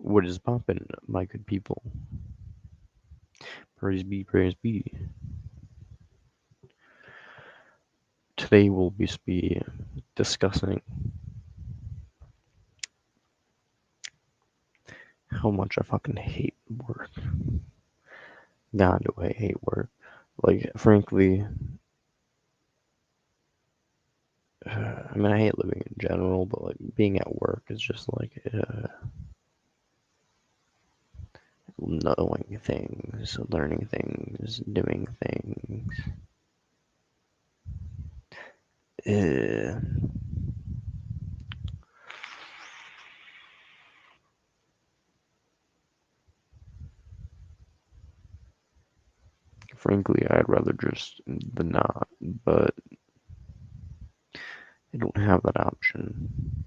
What is poppin', my good people? Praise be, praise be. Today we'll be discussing how much I fucking hate work. God, do I hate work. Like, frankly, I mean, I hate living in general, but like being at work is just like knowing things, learning things, doing things. Uh, Frankly, I'd rather just than not, but I don't have that option.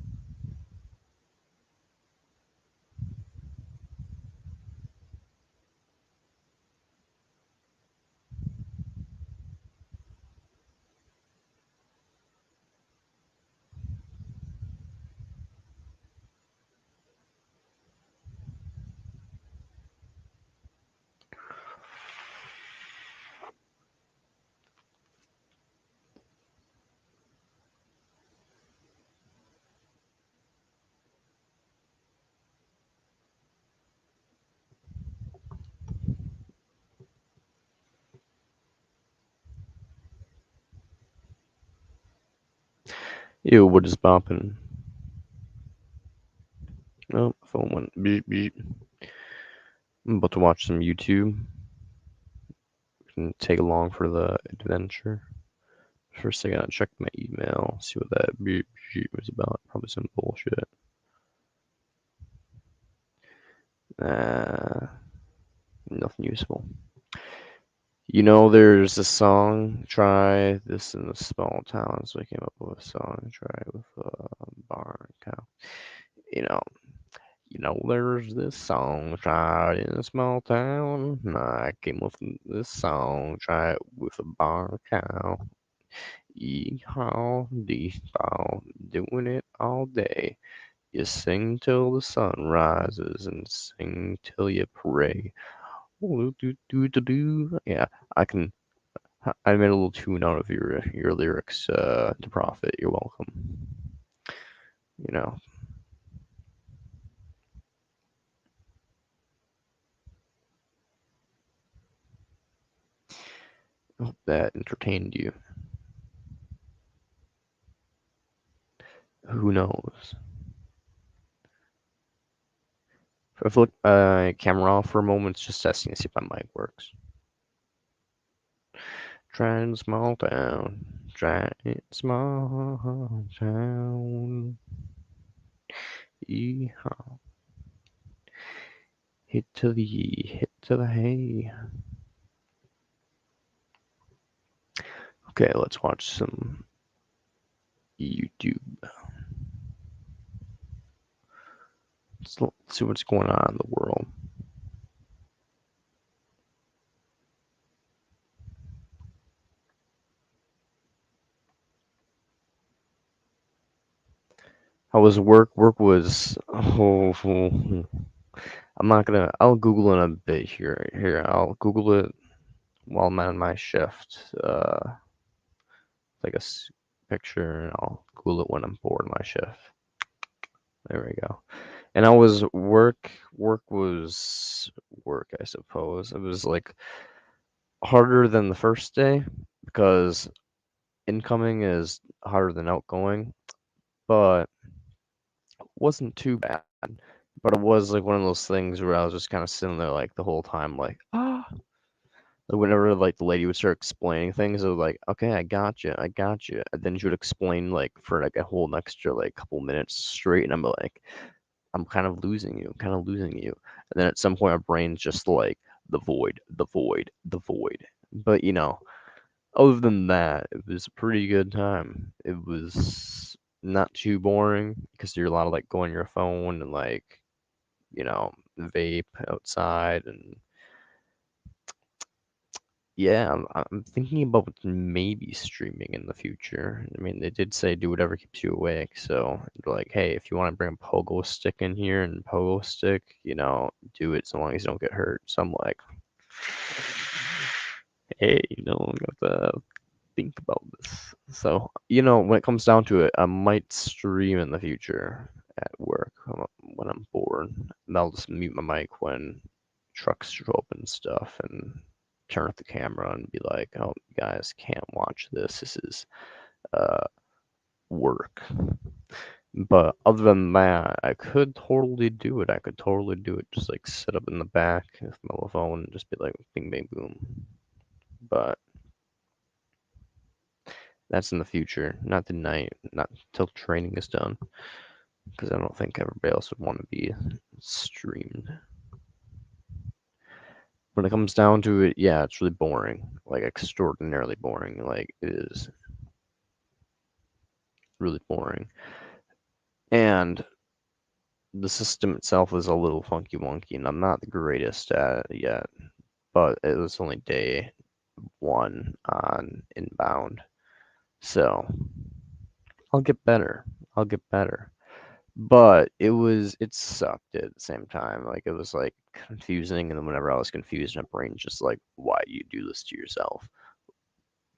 Ew, what is bopping? Oh, phone went beep beep. I'm about to watch some YouTube. And take along for the adventure. First, I gotta check my email, see what that beep beep was about. Probably some bullshit. Nothing useful. You know, there's a song, try this in a small town. So I came up with a song, try with a barn cow. You know, there's this song, try it in a small town. I came up with this song, try it with a barn cow. Yeehaw, dee-haw, doing it all day. You sing till the sun rises and sing till you pray. Yeah, I can. I made a little tune out of your lyrics to profit. You're welcome. You know, I hope that entertained you. Who knows? If I flip my camera off for a moment, it's just testing to see if my mic works. Trying small town, trying small town. Yeehaw. Hit to the hay. Okay, let's watch some YouTube. Let's see what's going on in the world. How was work? Work was. I'm not gonna. I'll Google in a bit here. I'll Google it while I'm on my shift. Like a picture, and I'll Google it when I'm bored of my shift. There we go. And I was work. Work was work, I suppose. It was like harder than the first day because incoming is harder than outgoing, but wasn't too bad. But it was like one of those things where I was just kind of sitting there like the whole time, like like whenever like the lady would start explaining things, I was like, okay, I got you. And then she would explain like for like a whole extra like couple minutes straight, and I'm like, I'm kind of losing you, I'm kind of losing you. And then at some point, my brain's just like the void, the void, the void. But other than that, it was a pretty good time. It was not too boring because you're allowed to like go on your phone and like vape outside, and yeah, I'm thinking about maybe streaming in the future. I mean, they did say do whatever keeps you awake. So, like, hey, if you want to bring a pogo stick in here and pogo stick, do it so long as you don't get hurt. So I'm like, hey, I'm gonna think about this. So, when it comes down to it, I might stream in the future at work when I'm bored. And I'll just mute my mic when trucks show up and stuff and turn off the camera and be like, oh, you guys can't watch this. This is uh, work. But other than that, I could totally do it. I could totally do it. Just like sit up in the back with my phone and just be like, bing, bang, boom. But that's in the future, not tonight, not till training is done, because I don't think everybody else would want to be streamed. When it comes down to it, yeah, it's really boring, like extraordinarily boring. Like it is really boring, and the system itself is a little funky wonky, and I'm not the greatest at it yet. But it was only day one on inbound, so I'll get better. I'll get better. But it sucked at the same time. Like it was like confusing, and then whenever I was confused, my brain's just like, why do you do this to yourself?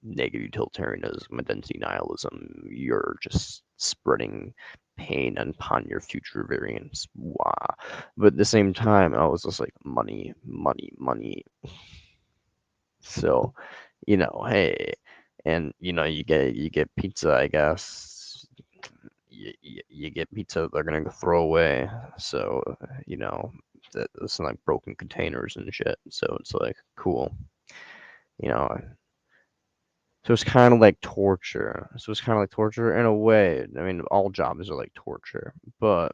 Negative utilitarianism, identity nihilism. You're just spreading pain upon your future variants. Wow. But at the same time, I was just like, money, money, money. So, hey, and you get pizza, I guess. You get pizza they're gonna throw away. So, that's like broken containers and shit. So it's like cool, you know. So it's kind of like torture. So it's kind of like torture in a way. I mean, all jobs are like torture, but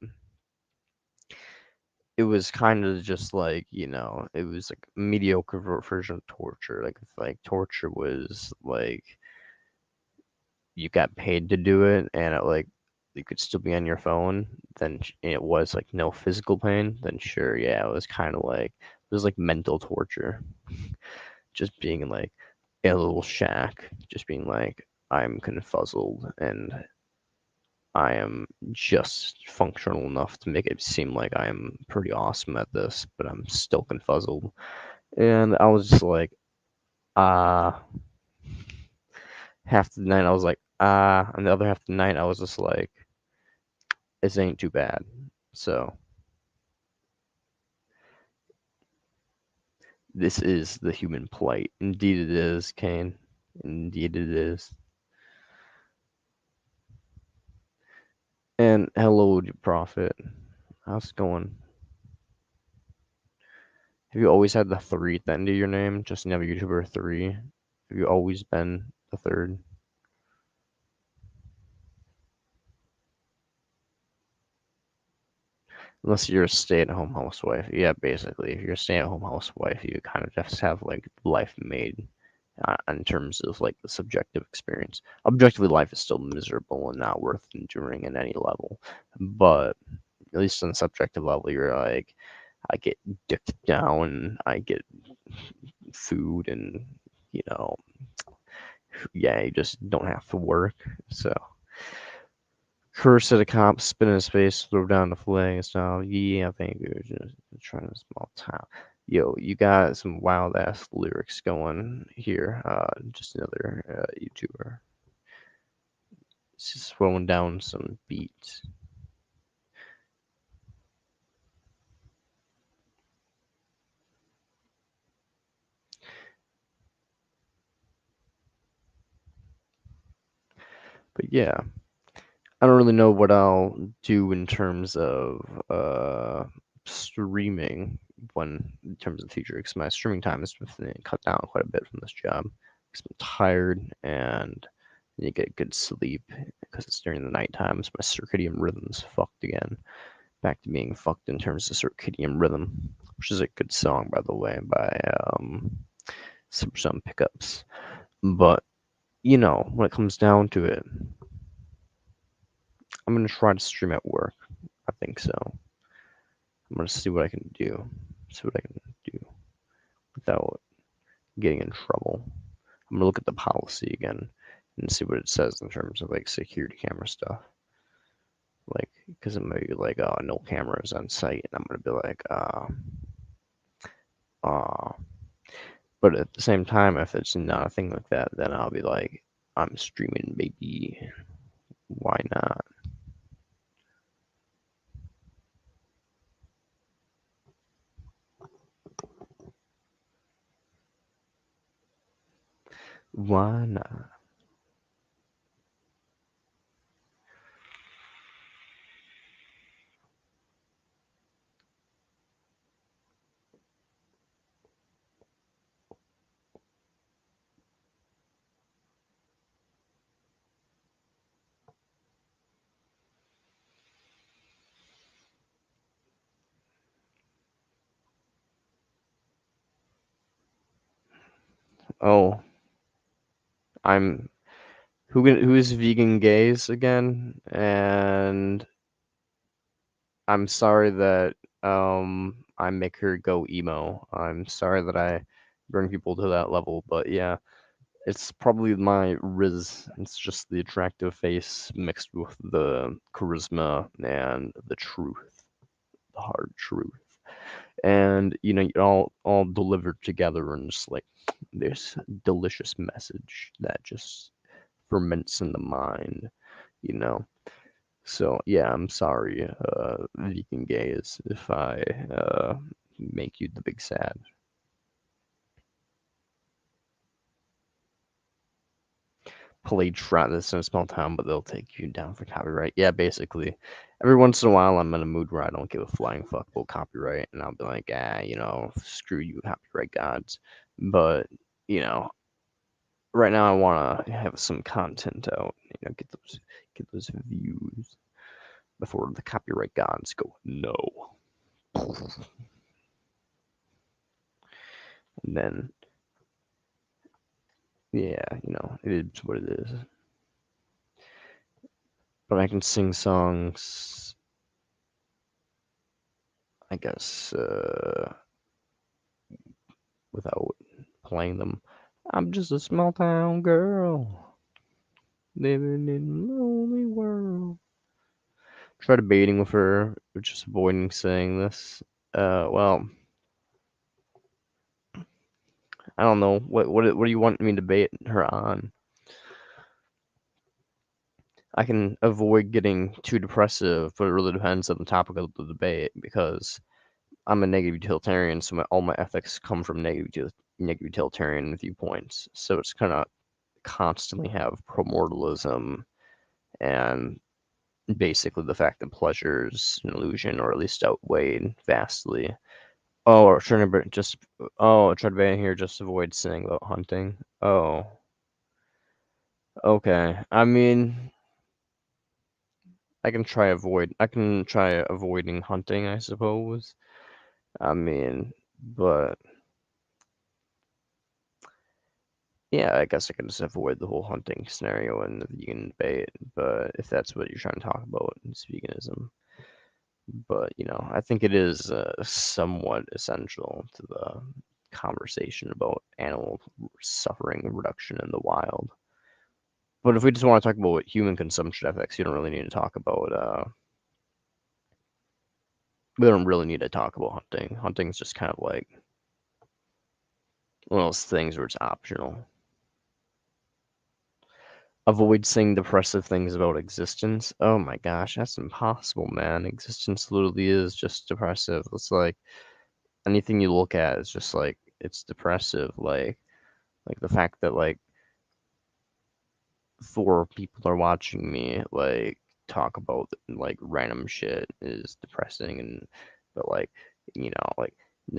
it was kind of just like it was like a mediocre version of torture. Like torture was like you got paid to do it, and you could still be on your phone. Then it was like no physical pain. Then sure, yeah, it was kind of like it was like mental torture, just being in like a little shack, just being like I'm confuzzled and I am just functional enough to make it seem like I am pretty awesome at this, but I'm still confuzzled. And I was just like, ah. Half the night I was like, ah. And the other half of the night I was just like, this ain't too bad. So this is the human plight. Indeed it is, Kane. Indeed it is. And hello, Prophet. How's it going? Have you always had the 3 at the end of your name? Just never YouTuber 3? Have you always been the 3rd? Unless you're a stay-at-home housewife. Yeah, basically, if you're a stay-at-home housewife, you kind of just have like life made in terms of like the subjective experience. Objectively, life is still miserable and not worth enduring at any level. But at least on the subjective level, you're like, I get dicked down, I get food, and you know, yeah, you just don't have to work. So. Curse at a cop, spit in his face, throw down the flag and stuff. Yeah, thank you. Just trying to small town. Yo, you got some wild ass lyrics going here. Just another YouTuber. It's just throwing down some beats. But yeah, I don't really know what I'll do in terms of streaming in terms of the future, because my streaming time is cut down quite a bit from this job because I'm tired and you get good sleep because it's during the nighttime. So my circadian rhythm's fucked again. Back to being fucked in terms of circadian rhythm, which is a good song by the way by some pickups. But when it comes down to it, I'm gonna try to stream at work. I think so. I'm gonna see what I can do. See what I can do without getting in trouble. I'm gonna look at the policy again and see what it says in terms of like security camera stuff. Like, because it might be like, oh, no cameras on site, and I'm gonna be like, uh. But at the same time, if it's not a thing like that, then I'll be like, I'm streaming, baby. Why not? Why not? Oh, I'm who is vegan gays again? And I'm sorry that I make her go emo. I'm sorry that I bring people to that level, but yeah, it's probably my riz. It's just the attractive face mixed with the charisma and the truth, the hard truth. And you know, all delivered together in just like this delicious message that just ferments in the mind, you know. So yeah, I'm sorry, vegan gays, if I make you the big sad. Play try this in a small town, but they'll take you down for copyright. Yeah, basically. Every once in a while, I'm in a mood where I don't give a flying fuck about copyright, and I'll be like, you know, screw you, copyright gods. But you know, right now I want to have some content out, you know, get those views before the copyright gods go no. And then yeah, you know, it is what it is. But I can sing songs, I guess, without playing them. I'm just a small town girl living in a lonely world. Try debating with her, or just avoiding saying this. Well, I don't know. What do you want me to debate her on? I can avoid getting too depressive, but it really depends on the topic of the debate because I'm a negative utilitarian, so all my ethics come from negative utilitarian viewpoints. So it's kind of constantly have promortalism and basically the fact that pleasure is an illusion, or at least outweighed vastly. Oh, or trying to just try to ban here, just avoid saying about hunting. Oh, okay. I mean, I can try avoiding hunting, I suppose. I mean, but yeah, I guess I can just avoid the whole hunting scenario in the vegan debate. But if that's what you're trying to talk about, it's veganism. But you know, I think it is somewhat essential to the conversation about animal suffering reduction in the wild. But if we just want to talk about what human consumption affects, you don't really need to talk about. We don't really need to talk about hunting. Hunting's just kind of like one of those things where it's optional. Avoid saying depressive things about existence. Oh my gosh, that's impossible, man. Existence literally is just depressive. It's like anything you look at is just like it's depressive. Like the fact that like 4 people are watching me like talk about like random shit is depressing, and but like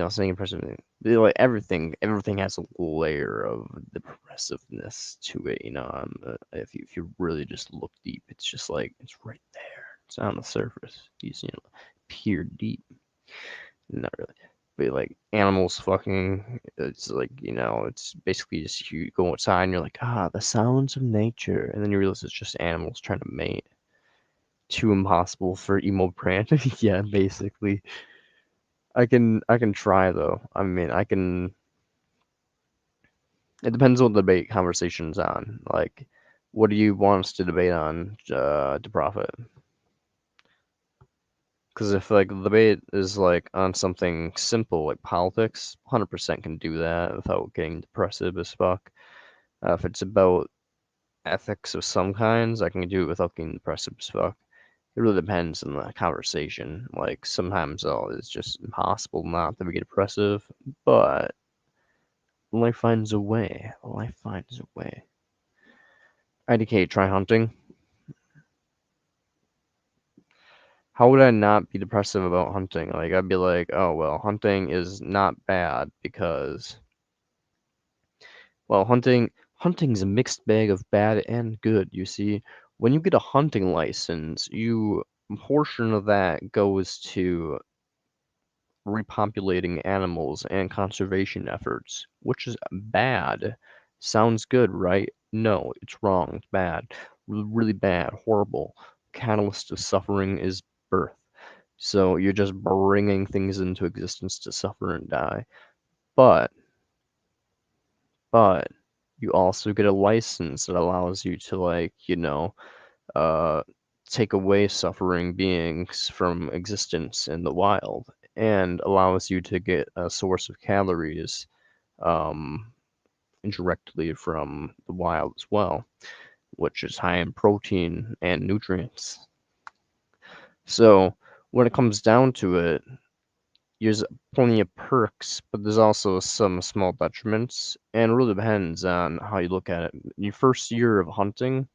saying depressive, like everything has a layer of depressiveness to it, you know. If you really just look deep, it's just like it's right there, it's on the surface, you know, peer deep. Not really. But like animals fucking, it's like, you know, it's basically just you go outside and you're like, the sounds of nature. And then you realize it's just animals trying to mate. Too impossible for emo brand. Yeah, basically. I can try though. I mean, I can It depends on what the debate conversation's on. Like, what do you want us to debate on to profit? Because if like the debate is like on something simple like politics, 100% can do that without getting depressive as fuck. If it's about ethics of some kinds, I can do it without getting depressive as fuck. It really depends on the conversation. Like sometimes it's just impossible not to get depressive, but life finds a way. Life finds a way. IDK, try hunting. How would I not be depressive about hunting? Like I'd be like, oh well, hunting is not bad because well, hunting's a mixed bag of bad and good, you see. When you get a hunting license, a portion of that goes to repopulating animals and conservation efforts, which is bad. Sounds good, right? No, it's wrong. It's bad. Really bad. Horrible. Catalyst of suffering is birth. So you're just bringing things into existence to suffer and die. But, but, you also get a license that allows you to, like, uh, take away suffering beings from existence in the wild and allows you to get a source of calories um, directly from the wild as well, which is high in protein and nutrients. So when it comes down to it, there's plenty of perks, but there's also some small detriments, and it really depends on how you look at it. In your first year of hunting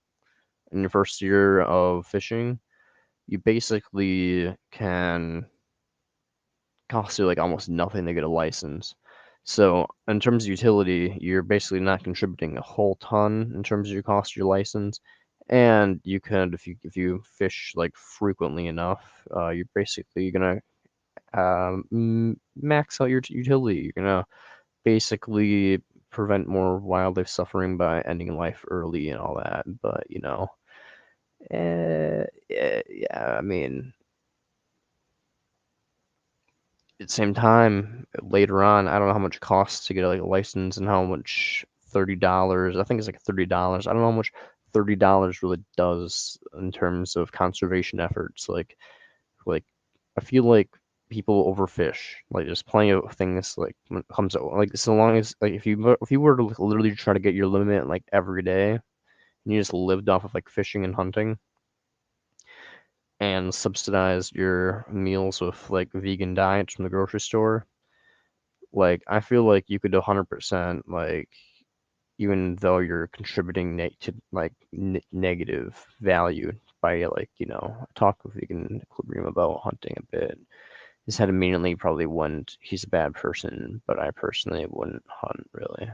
and your first year of fishing, you basically can cost you like almost nothing to get a license. So in terms of utility, you're basically not contributing a whole ton in terms of your cost of your license. And you could, if you fish like frequently enough, you're basically gonna max out your utility. You're gonna basically prevent more wildlife suffering by ending life early and all that. But yeah, I mean, at the same time, later on, I don't know how much it costs to get like a license and how much $30. I think it's like $30. I don't know how much $30 really does in terms of conservation efforts. Like I feel like people overfish. Like there's plenty of things like when it comes to like so long as like if you were to like, literally try to get your limit like every day and you just lived off of like fishing and hunting and subsidized your meals with like vegan diets from the grocery store, like I feel like you could 100% like even though you're contributing to like negative value by like talk with vegan equilibrium about hunting a bit. His head immediately probably wouldn't. He's a bad person, but I personally wouldn't hunt really.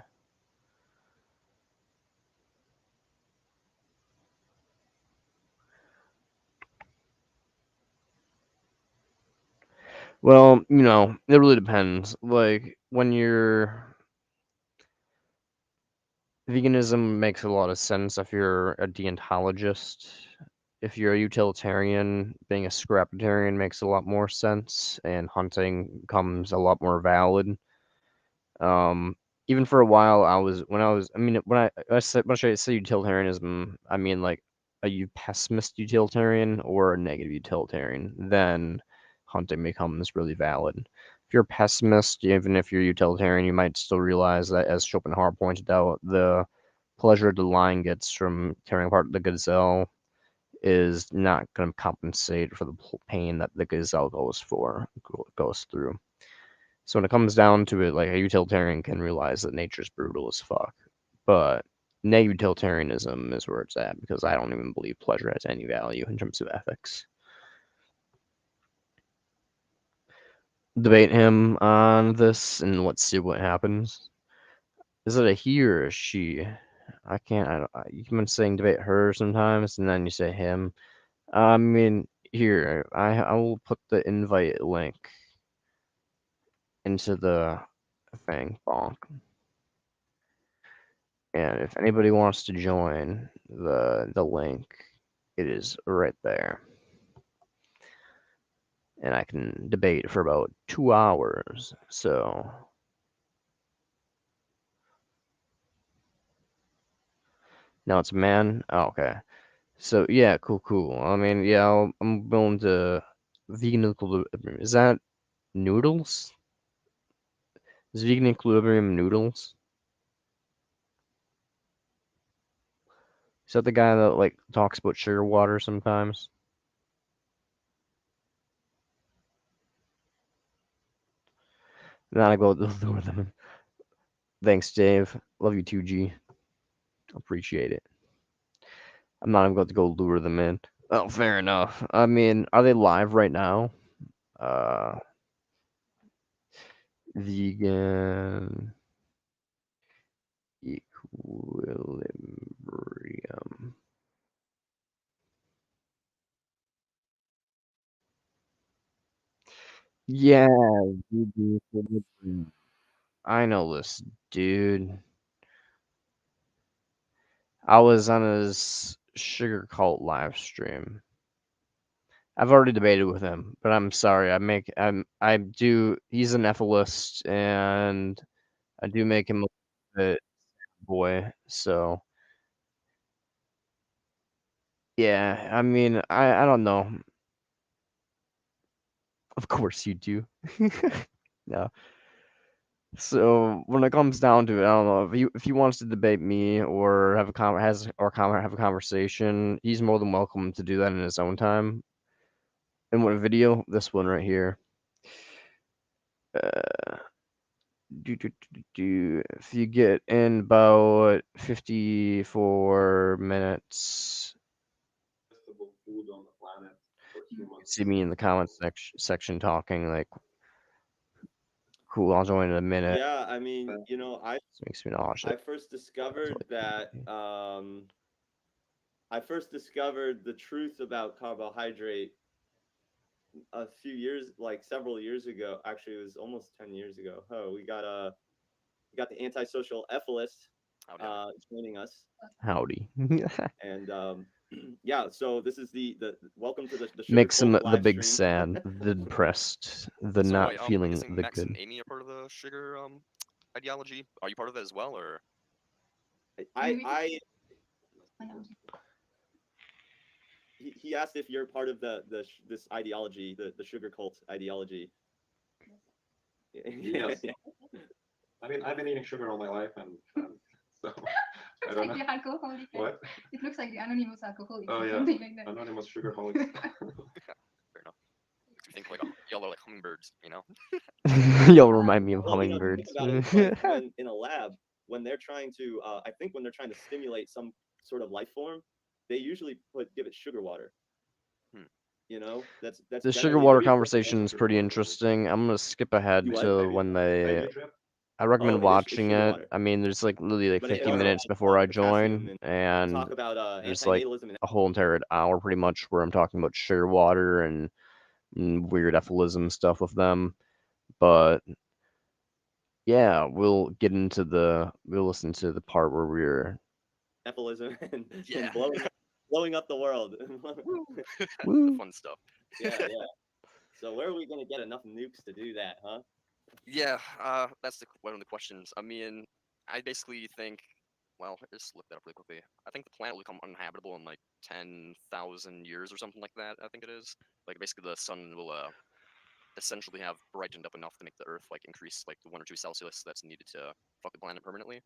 Well, it really depends. Like when you're veganism makes a lot of sense if you're a deontologist. If you're a utilitarian, being a scrapitarian makes a lot more sense, and hunting becomes a lot more valid. Um, Even for a while, I mean, when I say utilitarianism, I mean like pessimist utilitarian or a negative utilitarian. Then hunting becomes really valid. If you're a pessimist, even if you're utilitarian, you might still realize that, as Schopenhauer pointed out, the pleasure the lion gets from tearing apart the gazelle is not going to compensate for the pain that the gazelle goes through. So when it comes down to it, like a utilitarian can realize that nature's brutal as fuck. But negative utilitarianism is where it's at because I don't even believe pleasure has any value in terms of ethics. Debate him on this and let's see what happens. Is it a he or a she? I can't. You've been saying debate her sometimes, and then you say him. I mean, here I will put the invite link into the thing. Bonk. And if anybody wants to join the link, it is right there. And I can debate for about 2 hours. So No, it's a man. Oh, okay. So yeah, cool. I mean, yeah, I'm willing to vegan equilibrium. Is that noodles? Is vegan equilibrium noodles? Is that the guy that like talks about sugar water sometimes? Then I go with them. Thanks, Dave. Love you too, G. Appreciate it. I'm not even going to go lure them in. Oh, fair enough. I mean, are they live right now? Uh, vegan equilibrium. Yeah, vegan equilibrium. I know this dude. I was on his sugar cult live stream. I've already debated with him, but I'm sorry. I do. He's an ethicist, and I do make him a bit boy. So yeah, I mean, I don't know. Of course you do. No. So when it comes down to it, I don't know if he wants to debate me or have a conversation. He's more than welcome to do that in his own time. In what video? This one right here. Uh, if you get in about 54 minutes, you can see me in the comments section talking like, cool, I'll join in a minute. Yeah, I mean, This makes me nauseous. I first discovered that I first discovered the truth about carbohydrate a few years, like several years ago. Actually, it was almost 10 years ago. Oh, we got the antisocial EFIIList joining us, Howdy. and yeah. So this is the welcome to the sugar Makes him cult the live big stream. sad, the depressed, the So not wait, feeling isn't the Max and good. Amy a part of the sugar ideology? Are you part of that as well, or? I he asked if you're part of this ideology, the sugar cult ideology. Yes. I mean, I've been eating sugar all my life, and so I don't know. Like the alcoholic. What? It looks like the anonymous alcoholic Oh or yeah, something like that. anonymous sugarholics. Fair enough. Makes me think like y'all are like hummingbirds, you know? You'll remind me of Well, the thing hummingbirds. about it is like when in a lab, when they're trying to, I think when they're trying to stimulate some sort of life form, they usually give it sugar water. Hmm. That's The sugar generally water the conversation is Sugar pretty water. interesting. I'm gonna skip ahead You what? to Maybe when maybe they. a drip. I Oh, recommend it's watching sugar it. water, I mean, there's like literally like but it 50 also minutes has before I potassium join, and and talk about there's like antinatalism and a whole entire hour pretty much where I'm talking about sugar water and weird ephilism stuff with them. But yeah, we'll listen to the part where we're epilism and Yeah. blowing up the world. The woo. fun stuff. Yeah. So where are we gonna get enough nukes to do that, huh? Yeah, that's one of the questions. I mean, I basically think, well, I just look that up really quickly. I think the planet will become uninhabitable in like 10,000 years or something like that. I think it is. Like basically, the sun will essentially have brightened up enough to make the Earth like increase like the 1 or 2 Celsius that's needed to fuck the planet permanently.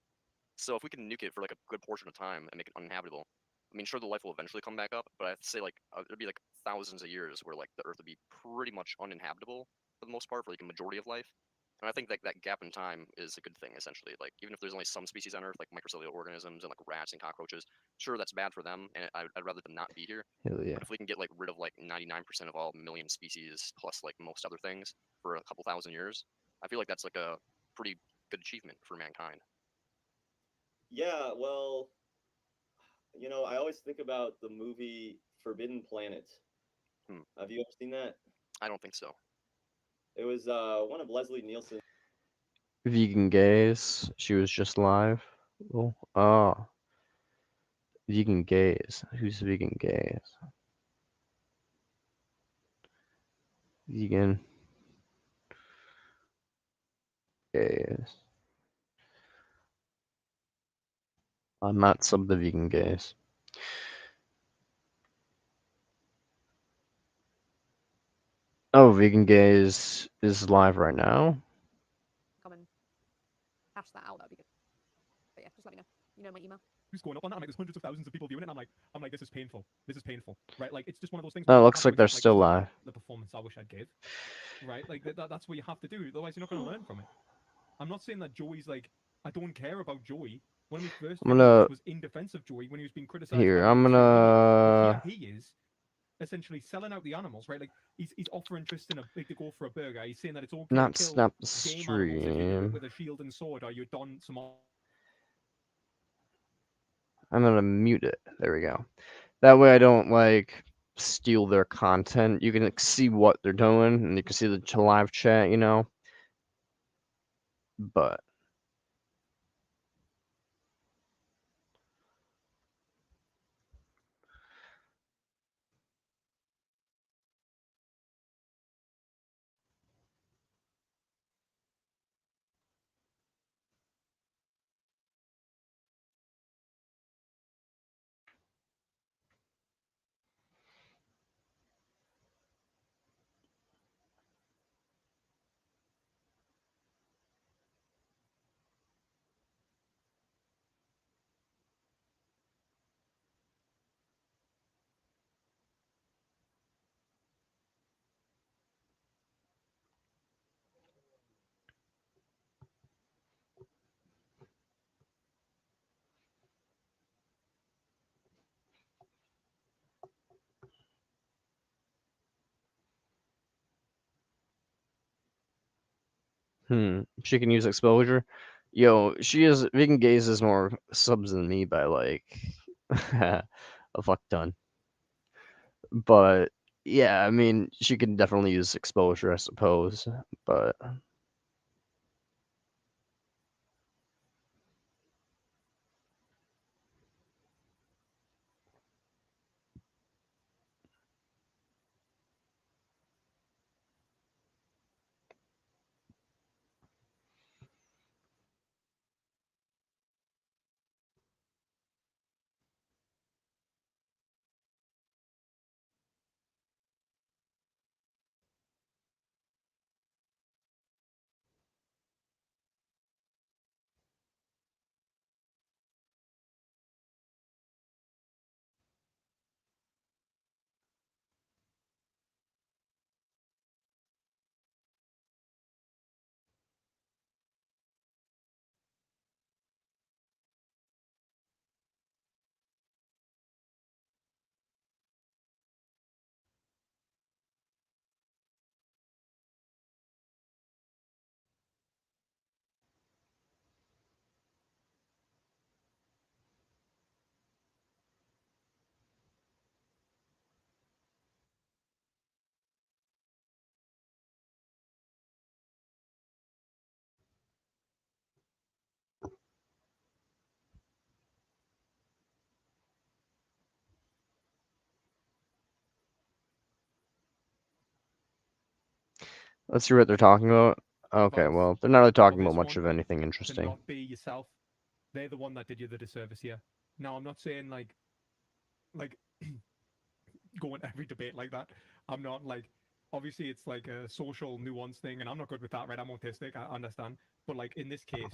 So if we can nuke it for like a good portion of time and make it uninhabitable, I mean, sure, the life will eventually come back up, but I'd say like it'd be like thousands of years where like the Earth would be pretty much uninhabitable for the most part for like a majority of life. And I think that gap in time is a good thing essentially. Like even if there's only some species on Earth, like microcellular organisms and like rats and cockroaches, sure that's bad for them, and I'd rather them not be here. Hell yeah. But if we can get like rid of like 99% of all million species plus like most other things for a couple thousand years, I feel like that's like a pretty good achievement for mankind. Yeah, well, I always think about the movie Forbidden Planet. Hmm. Have you ever seen that? I don't think so. It was one of Leslie Nielsen. Vegan gays. She was just live. Oh, vegan gays. Who's vegan gays? Vegan gays. I'm not sub the vegan gays. Oh, vegan gays is live right now. Come and hash that out. That'd be good. But yeah, just let me know. You know my email. Who's going up on that? I'm like, there's hundreds of thousands of people viewing it. And I'm like, this is painful. This is painful, right? Like, it's just one of those things. Oh, it where you looks have to like they're accept, still this is not live. the performance I wish I'd give, right? Like that's what you have to do. Otherwise, you're not going to learn from it. I'm not saying that Joey's like, I don't care about Joey. One of my first I'm gonna- videos was in defense of Joey when he was being criticized. Here, by I'm mainstream media. gonna- But here he is, essentially selling out the animals, right? Like he's offering Tristan to go for a burger. He's saying that it's okay Not to kill snap the game animals if you do it stream. with a shield and sword, or you're done some. I'm gonna mute it. There we go. That way I don't like steal their content. You can like, see what they're doing, and you can see the live chat, you know. But she can use exposure. Yo, she is vegan gaze is more subs than me by like a fuck ton. But yeah, I mean, she can definitely use exposure, I suppose. But let's see what they're talking about. Okay, well, they're not really talking about much of anything To interesting. not be yourself. They're the one that did you the disservice here. Now, I'm not saying like going every debate like that. I'm not like, obviously it's like a social nuance thing, and I'm not good with that, right? I'm autistic, I understand. But like in this case,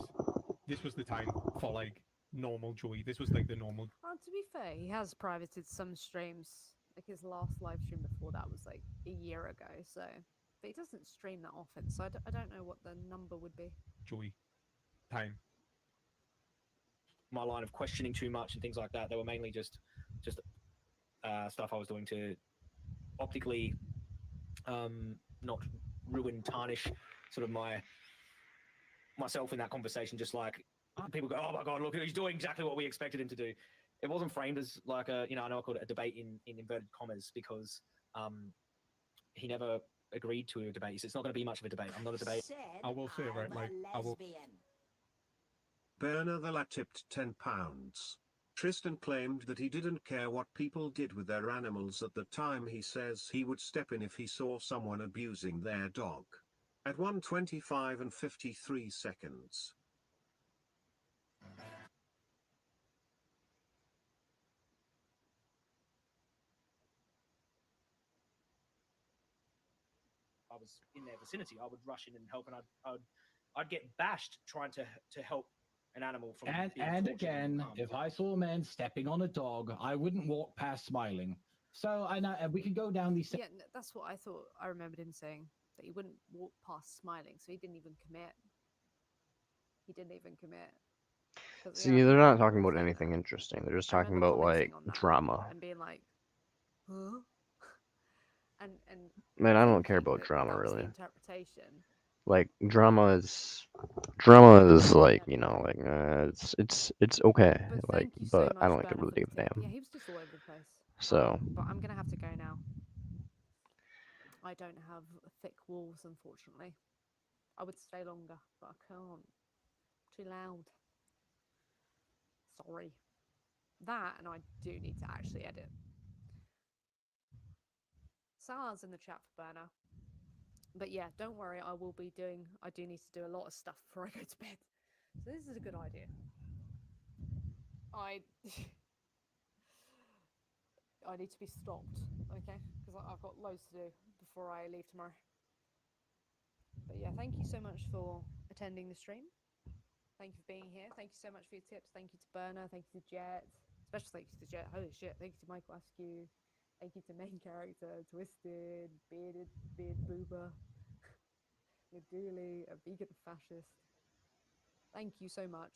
this was the time for like normal Joey. This was like the normal. To be fair, he has privated some streams. Like his last live stream before that was like a year ago. So, but he doesn't stream that often. So I don't know what the number would be. Joey time. My line of questioning too much and things like that. They were mainly just stuff I was doing to optically not ruin, tarnish sort of myself in that conversation. Just like people go, oh my god, look, he's doing exactly what we expected him to do. It wasn't framed as like a, I know I called it a debate in inverted commas because he never agreed to a debate. So it's not going to be much of a debate. I'm not a debate. I will say, right, like I will. Bernavella tipped £10. Tristan claimed that he didn't care what people did with their animals at the time. He says he would step in if he saw someone abusing their dog. At 1:25 and 53 seconds. was in their vicinity, I would rush in and help, and I'd get bashed trying to help an animal from And being and tortured and again, harmed. if I saw a man stepping on a dog, I wouldn't walk past smiling. So I know we can go down these. Yeah, that's what I thought. I remembered him saying that he wouldn't walk past smiling, so he didn't even commit. He didn't even commit. 'Cause, yeah, I See, they're remember not people talking about saying anything that. interesting. They're just I talking remember about like commenting on that drama. and being like, huh? And Man, I don't care thinking about that drama that was the really. interpretation. Like drama is like, you know, like it's okay. But Like, thank you so but I much, don't like Berna, really for the give a tip. Yeah, damn. he was just all over the place. So But I'm gonna have to go now. I don't have thick walls, unfortunately. I would stay longer, but I can't. Too loud. Sorry. That, and I do need to actually edit. Salah's in the chat for Berna. But yeah, don't worry, I will be doing. I do need to do a lot of stuff before I go to bed. So this is a good idea. I need to be stopped, okay? Because I've got loads to do before I leave tomorrow. But yeah, thank you so much for attending the stream. Thank you for being here. Thank you so much for your tips. Thank you to Berna. Thank you to Jet. Special thank you to Jet. Holy shit. Thank you to Michael Askew. Thank you to main character, Twisted, Beard Boober, Naduli, a vegan fascist. Thank you so much.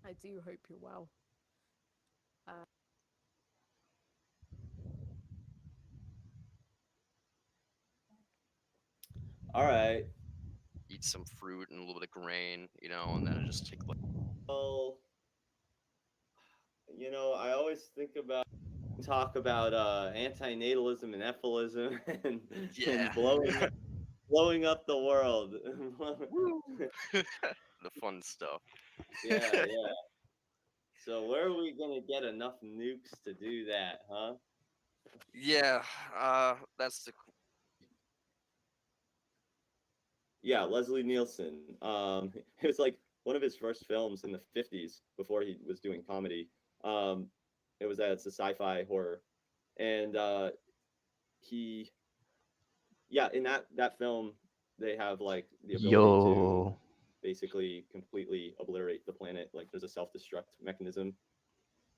I do hope you're well. All right. Eat some fruit and a little bit of grain, you know, and then I just take like. Well, I always talk about antinatalism and effilism and, Yeah. blowing up the world. The fun stuff. Yeah. So where are we gonna get enough nukes to do that, huh? Yeah, that's the. Yeah, Leslie Nielsen. It was like one of his first films in the 50s before he was doing comedy. It was it's a sci-fi horror, and in that film they have like the ability to yo, basically completely obliterate the planet. Like there's a self-destruct mechanism.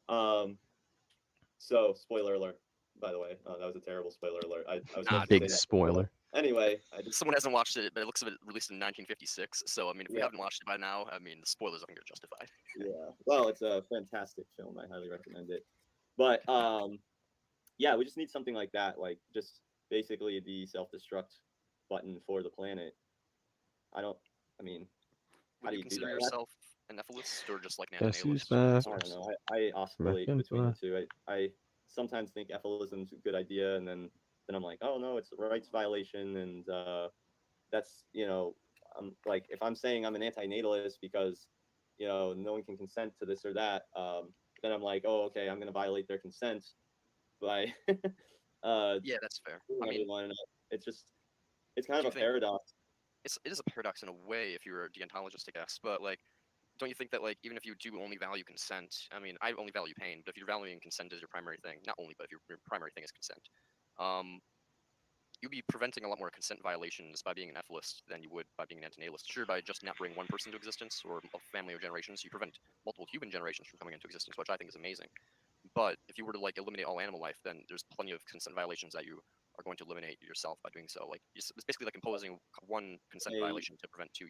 So spoiler alert. By the way, that was a terrible spoiler alert. I was supposed to big say that. spoiler. Anyway, Someone hasn't watched it, but it looks like it released in 1956. So I mean, if we Yeah. haven't watched it by now, I mean, the spoilers aren't justified. Yeah. Well, it's a fantastic film. I highly recommend it. But yeah, we just need something like that, like just basically the self-destruct button for the planet. I mean, how Would do you you do consider that? yourself an ethylist or just like an Yes, who's antinihilist? back? I don't know. I oscillate between the two. I sometimes think effilism's a good idea, and then I'm like, oh no, it's a rights violation, and that's I'm like, if I'm saying I'm an antinatalist because no one can consent to this or that, then I'm like, oh okay, I'm gonna violate their consent by Yeah, that's fair. I mean, everyone. It's kind do of you a think paradox. it is a paradox in a way if you're a deontologist, I guess. But like, don't you think that like even if you do only value consent, I mean, I only value pain, but if you're valuing consent as your primary thing, not only, but if your primary thing is consent, you'd be preventing a lot more consent violations by being an ethylist than you would by being an antinatalist. Sure, by just not bringing one person to existence or a family of generations, you prevent multiple human generations from coming into existence, which I think is amazing. But if you were to like eliminate all animal life, then there's plenty of consent violations that you are going to eliminate yourself by doing so. Like it's basically like imposing one consent violation to prevent two.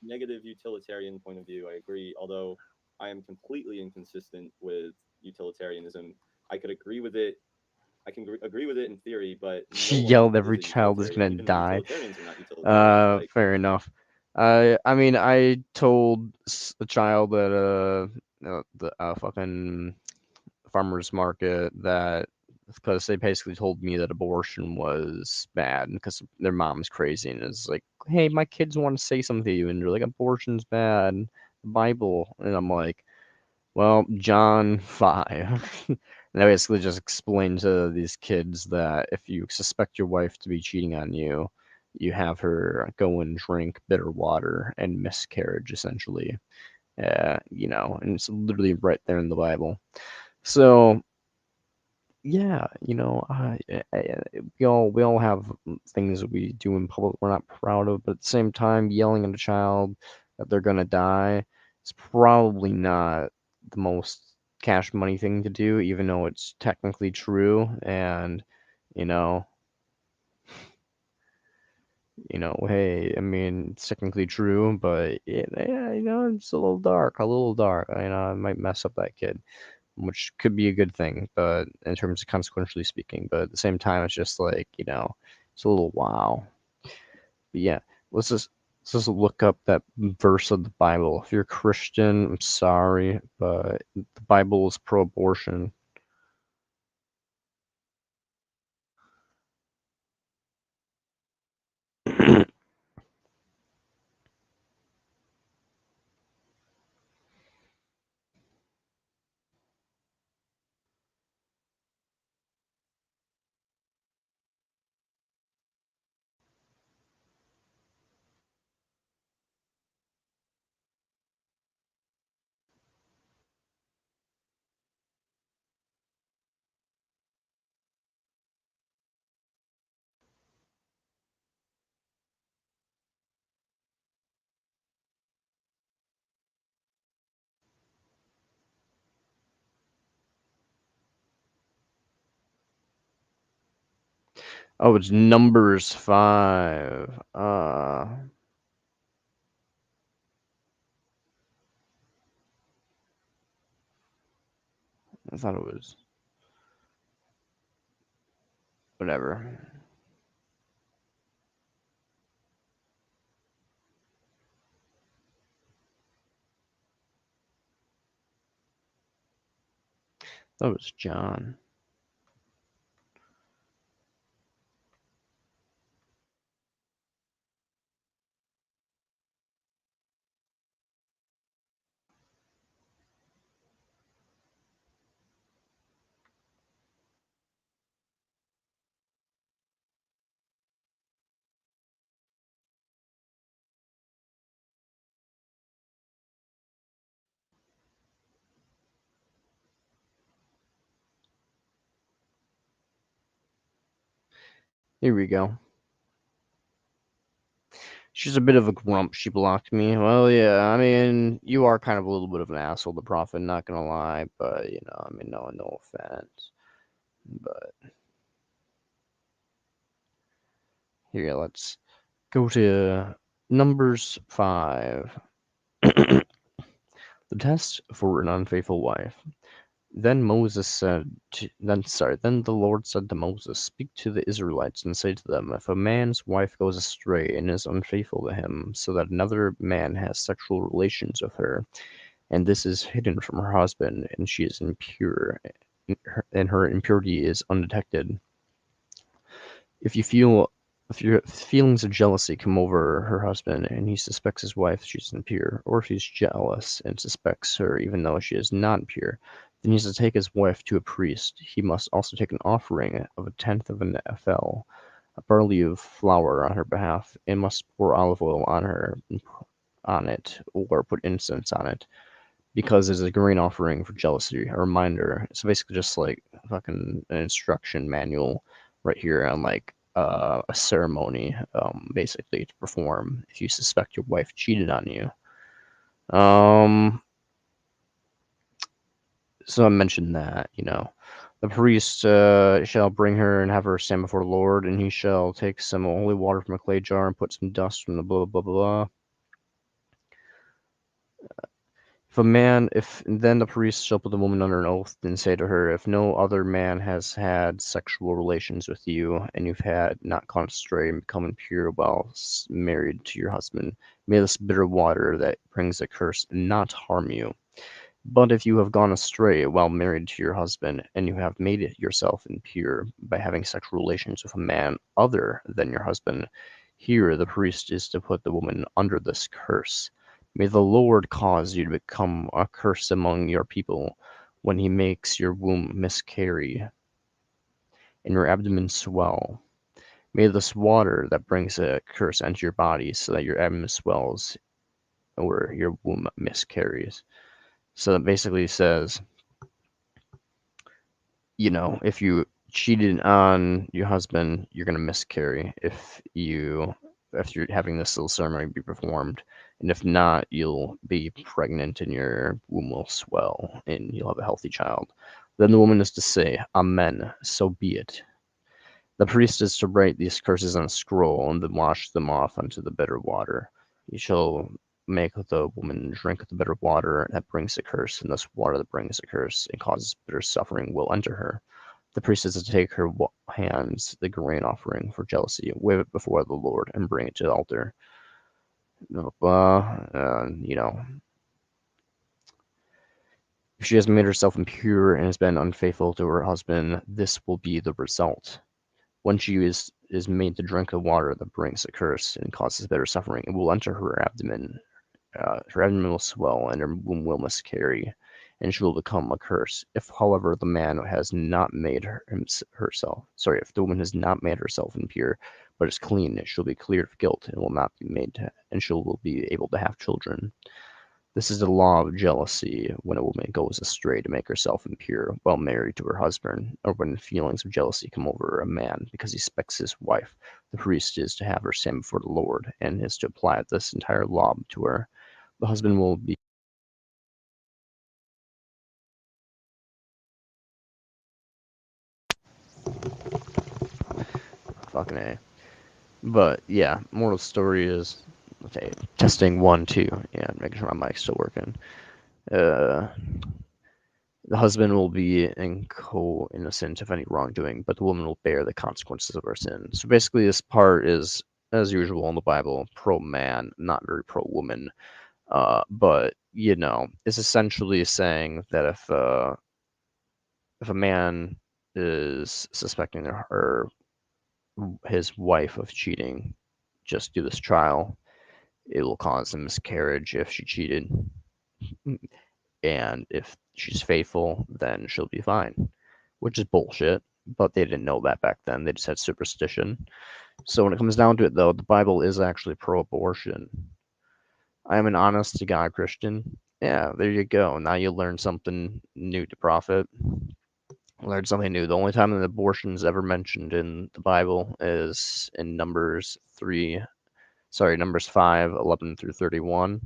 Negative utilitarian point of view, I agree. Although I am completely inconsistent with utilitarianism. I could agree with it. I can agree with it in theory, but She no one yelled is every a child is utilitarian. gonna Even die. utilitarians are not utilitarians. Like, Fair enough. I mean, I told a child at the fucking farmer's market that because they basically told me that abortion was bad because their mom's crazy and it's like, hey, my kids want to say something to you and they're like, abortion's bad, the Bible, and I'm like, well, John 5. And I basically just explained to these kids that if you suspect your wife to be cheating on you, you have her go and drink bitter water and miscarriage, essentially. And it's literally right there in the Bible. So, yeah, we all have things that we do in public we're not proud of, but at the same time, yelling at a child that they're gonna die is probably not the most cash money thing to do, even though it's technically true. And you know, hey, I mean, it's technically true, but yeah, it's a little dark, a little dark. It might mess up that kid, which could be a good thing, but in terms of consequentially speaking, but at the same time, it's just like, it's a little wow. But yeah, let's just let's just look up that verse of the Bible. If you're a Christian, I'm sorry, but the Bible is pro-abortion. Oh, it's Numbers 5. I thought it was whatever. That was John. Here we go. She's a bit of a grump. She blocked me. Well, yeah, I mean, you are kind of a little bit of an asshole, the prophet, not gonna lie, but, I mean, no offense. But here, let's go to Numbers 5. The test for an unfaithful wife. Then the Lord said to Moses, "Speak to the Israelites and say to them, if a man's wife goes astray and is unfaithful to him, so that another man has sexual relations with her, and this is hidden from her husband, and she is impure, and her impurity is undetected, if you feel if your feelings of jealousy come over her husband and he suspects his wife she's impure, or if he's jealous and suspects her even though she is not pure, then he has to take his wife to a priest. He must also take an offering of a tenth of an ephah, a barley of flour on her behalf, and must pour olive oil on it, or put incense on it, because it's a grain offering for jealousy, a reminder. It's basically just like fucking an instruction manual right here on like a ceremony, basically to perform if you suspect your wife cheated on you. So I mentioned that, the priest shall bring her and have her stand before the Lord, and he shall take some holy water from a clay jar and put some dust from the blah blah blah blah. If then the priest shall put the woman under an oath and say to her, if no other man has had sexual relations with you, and you've had not gone astray and become impure while married to your husband, may this bitter water that brings a curse not harm you. But if you have gone astray while married to your husband, and you have made yourself impure by having sexual relations with a man other than your husband, here the priest is to put the woman under this curse. May the Lord cause you to become a curse among your people when he makes your womb miscarry and your abdomen swell. May this water that brings a curse enter your body so that your abdomen swells or your womb miscarries. So that basically says, you know, if you cheated on your husband, you're gonna miscarry. If you're having this little ceremony be performed, and if not, you'll be pregnant and your womb will swell and you'll have a healthy child. Then the woman is to say, Amen, so be it. The priest is to write these curses on a scroll and then wash them off unto the bitter water. You shall make the woman drink the bitter water that brings a curse, and this water that brings a curse and causes bitter suffering will enter her. The priest is to take her hands, the grain offering for jealousy, wave it before the Lord, and bring it to the altar. You know, if she has made herself impure and has been unfaithful to her husband, this will be the result. When she is made to drink the water that brings a curse and causes bitter suffering, it will enter her abdomen. Her abdomen will swell and her womb will miscarry, and she will become a curse. If, however, the man has not made if the woman has not made herself impure, but is clean, she'll be cleared of guilt and will not be and she will be able to have children. This is the law of jealousy when a woman goes astray to make herself impure while married to her husband, or when feelings of jealousy come over a man because he suspects his wife. The priest is to have her stand before the Lord and is to apply this entire law to her. The husband will be fucking A. But yeah, moral story is okay, testing 1, 2, yeah, making sure my mic's still working. The husband will be co-innocent of any wrongdoing, but the woman will bear the consequences of her sin. So basically, this part is, as usual in the Bible, pro-man, not very pro-woman. But you know, it's essentially saying that if a man is suspecting his wife of cheating, just do this trial. It will cause a miscarriage if she cheated. And if she's faithful, then she'll be fine, which is bullshit. But they didn't know that back then. They just had superstition. So when it comes down to it, though, the Bible is actually pro-abortion. I am an honest to God Christian. Yeah, there you go. Now you learn something new to profit. Learn something new. The only time that abortion is ever mentioned in the Bible is in Numbers 5, 11 through 31.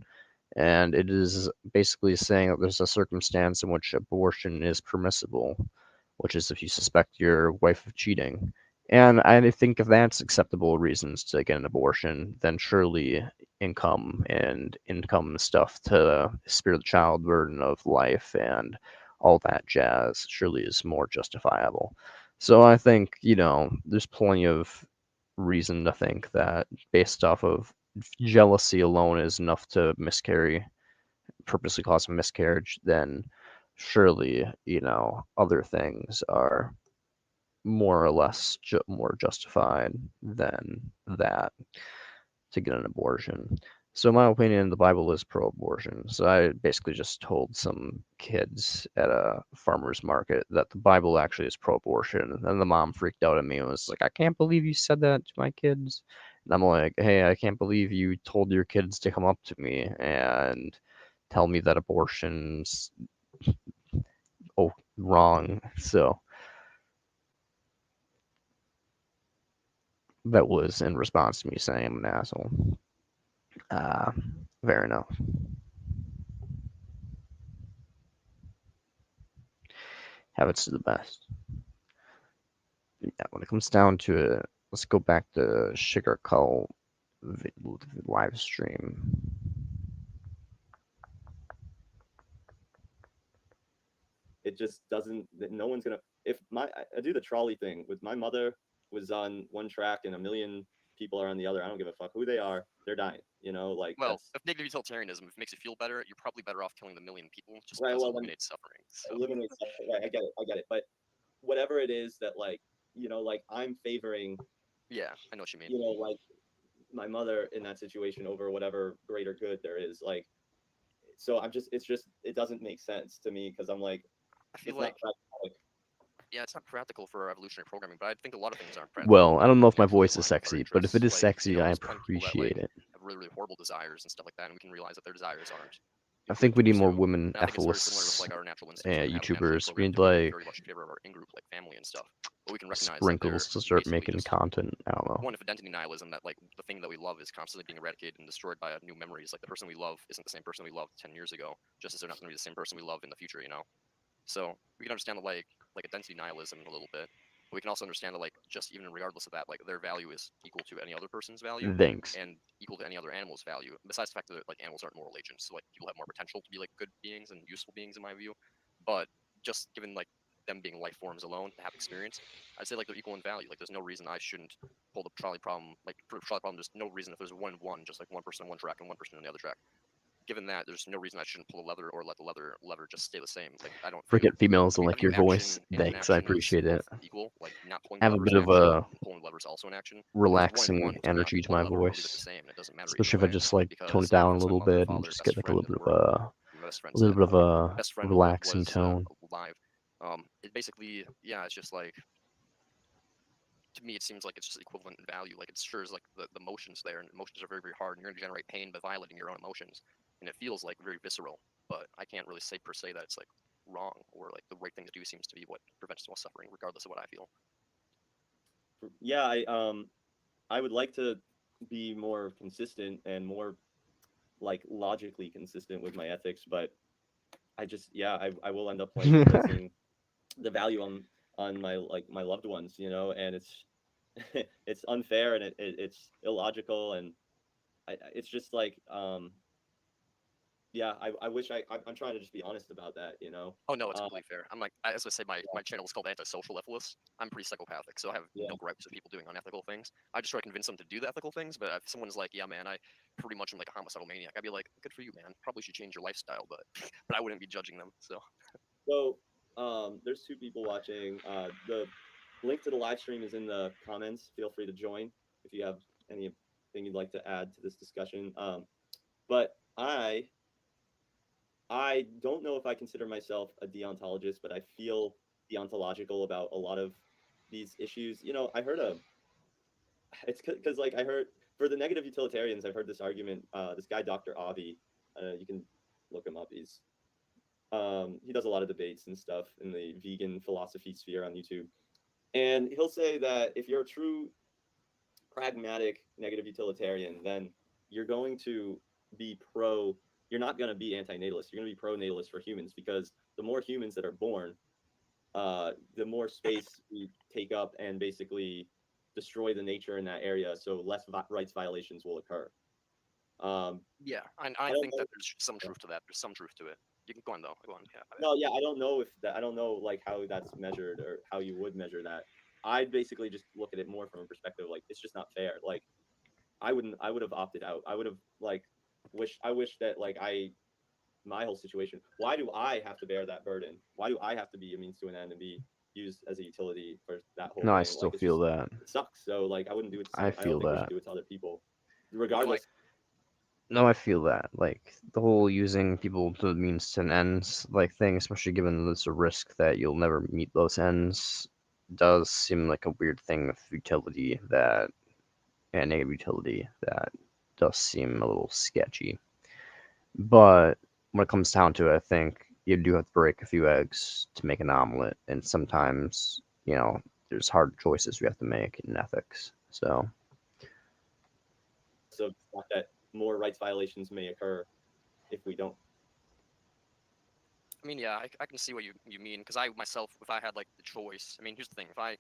And it is basically saying that there's a circumstance in which abortion is permissible, which is if you suspect your wife of cheating. And I think if that's acceptable reasons to get an abortion, then surely income stuff to spare the child burden of life and all that jazz surely is more justifiable. So I think, you know, there's plenty of reason to think that based off of jealousy alone is enough to purposely cause a miscarriage, then surely, you know, other things are more or less more justified than that to get an abortion. So, in my opinion, the Bible is pro-abortion. So I basically just told some kids at a farmer's market that the Bible actually is pro-abortion. And then the mom freaked out at me and was like, I can't believe you said that to my kids. And I'm like, hey, I can't believe you told your kids to come up to me and tell me that abortion's wrong. So that was in response to me saying I'm an asshole. Fair enough. Habits to the best. Yeah, when it comes down to it, let's go back to Sugar Cull live stream. It just doesn't. No one's gonna. If I do the trolley thing with my mother was on one track and a million people are on the other. I don't give a fuck who they are. They're dying. You know, like Well, that's if negative utilitarianism, if it makes you feel better, you're probably better off killing the million people just right. because it Well, then eliminates suffering. So eliminate stuff. Right, I get it. I get it. But whatever it is that like like I'm favoring. yeah, I know what you mean. Like my mother in that situation over whatever greater good there is. Like, so it doesn't make sense to me because I'm like, I feel it's like not practical. yeah, it's not practical for evolutionary programming, but I think a lot of things aren't practical. Well, I don't know if my for voice is lives, our sexy, but if it is interests. Like, sexy, I there's plenty of people that, appreciate like, it. have really, really horrible desires and stuff like that, and we can realize that their desires aren't, I think we need more pursue. women And I think it's very similar with ethicists, like our natural instincts. Like, we have a natural YouTubers. We programmed need to be like very much in favor of our in-group, like family and stuff. But we can recognize that they're sprinkles to start basically making just content. I don't know. one of identity nihilism, that like the thing that we love is constantly being eradicated and destroyed by new memories. Like the person we love isn't the same person we loved 10 years ago, just as they're not going to be the same person we love in the future, you know? So we can understand the like identity nihilism a little bit. But we can also understand that like just even regardless of that, like their value is equal to any other person's value Thanks. and equal to any other animal's value. Besides the fact that like animals aren't moral agents, so like people have more potential to be like good beings and useful beings in my view. But just given like them being life forms alone to have experience, I'd say like they're equal in value. Like there's no reason I shouldn't pull the trolley problem. Like for the trolley problem, there's no reason if there's one, just like one person on one track and one person on the other track. Given that, there's no reason I shouldn't pull a lever or let the lever just stay the same. Like I don't feel, Forget females I and mean, I like your view voice. action and Thanks, I inaction as appreciate it. both equal. Like not pulling I have a levers bit in of action a and pulling levers also in action. Whereas one and relaxing one to me, energy to pulling my a lever will be the voice, same. It doesn't matter either especially if I way just like tone because it down a that's my little mother, bit and father, just best get like a friend little in bit the of world. a My best friend's little dead. bit of a Best friend relaxing was tone. alive. It basically, yeah, it's just like to me, it seems like it's just equivalent in value. Like it sure is like the emotions there, and emotions are very, very hard, and you're gonna generate pain by violating your own emotions, and it feels like very visceral. But I can't really say per se that it's like wrong or like the right thing to do seems to be what prevents more suffering, regardless of what I feel. Yeah, I would like to be more consistent and more like logically consistent with my ethics, but I just I will end up like placing the value on my like my loved ones, you know, and it's it's unfair and it's illogical and it's just like yeah, I wish I'm trying to just be honest about that, you know. Oh no, it's completely fair. I'm like, as I say, my channel is called Antisocial Ethicist. I'm pretty psychopathic, so I have Yeah. no gripes with people doing unethical things. I just try to convince them to do the ethical things. But if someone's like, yeah, man, I pretty much am like a homicidal maniac, I'd be like, good for you, man. Probably should change your lifestyle, but but I wouldn't be judging them. So So there's two people watching. The link to the live stream is in the comments. Feel free to join if you have anything you'd like to add to this discussion. But I don't know if I consider myself a deontologist, but I feel deontological about a lot of these issues. You know, I heard it's because like I heard for the negative utilitarians, I've heard this argument. This guy, Dr. Avi, you can look him up. He does a lot of debates and stuff in the vegan philosophy sphere on YouTube. And he'll say that if you're a true pragmatic negative utilitarian, then you're going to be you're not going to be anti-natalist. You're going to be pro-natalist for humans because the more humans that are born, the more space we take up and basically destroy the nature in that area. So less rights violations will occur. yeah, I think that there's some truth to that. There's some truth to it. You can go on though. Go on. Yeah. No, yeah, I don't know if that. I don't know like how that's measured or how you would measure that. I'd basically just look at it more from a perspective like it's just not fair. Like I would have opted out. I would have like I wish that like my whole situation. Why do I have to bear that burden? Why do I have to be a means to an end and be used as a utility for that whole No, thing? I still Like it's feel just that. it sucks. So like I wouldn't do it to I I don't feel think we should that. do it to other people, regardless. No, I feel that. Like the whole using people to means to an ends like thing, especially given there's a risk that you'll never meet those ends, does seem like a weird thing with utility that and negative utility that does seem a little sketchy. But when it comes down to it, I think you do have to break a few eggs to make an omelet, and sometimes, there's hard choices we have to make in ethics. So So that more rights violations may occur if we don't. I mean, yeah, I can see what you mean because I myself, if I had like the choice, I mean, here's the thing: if I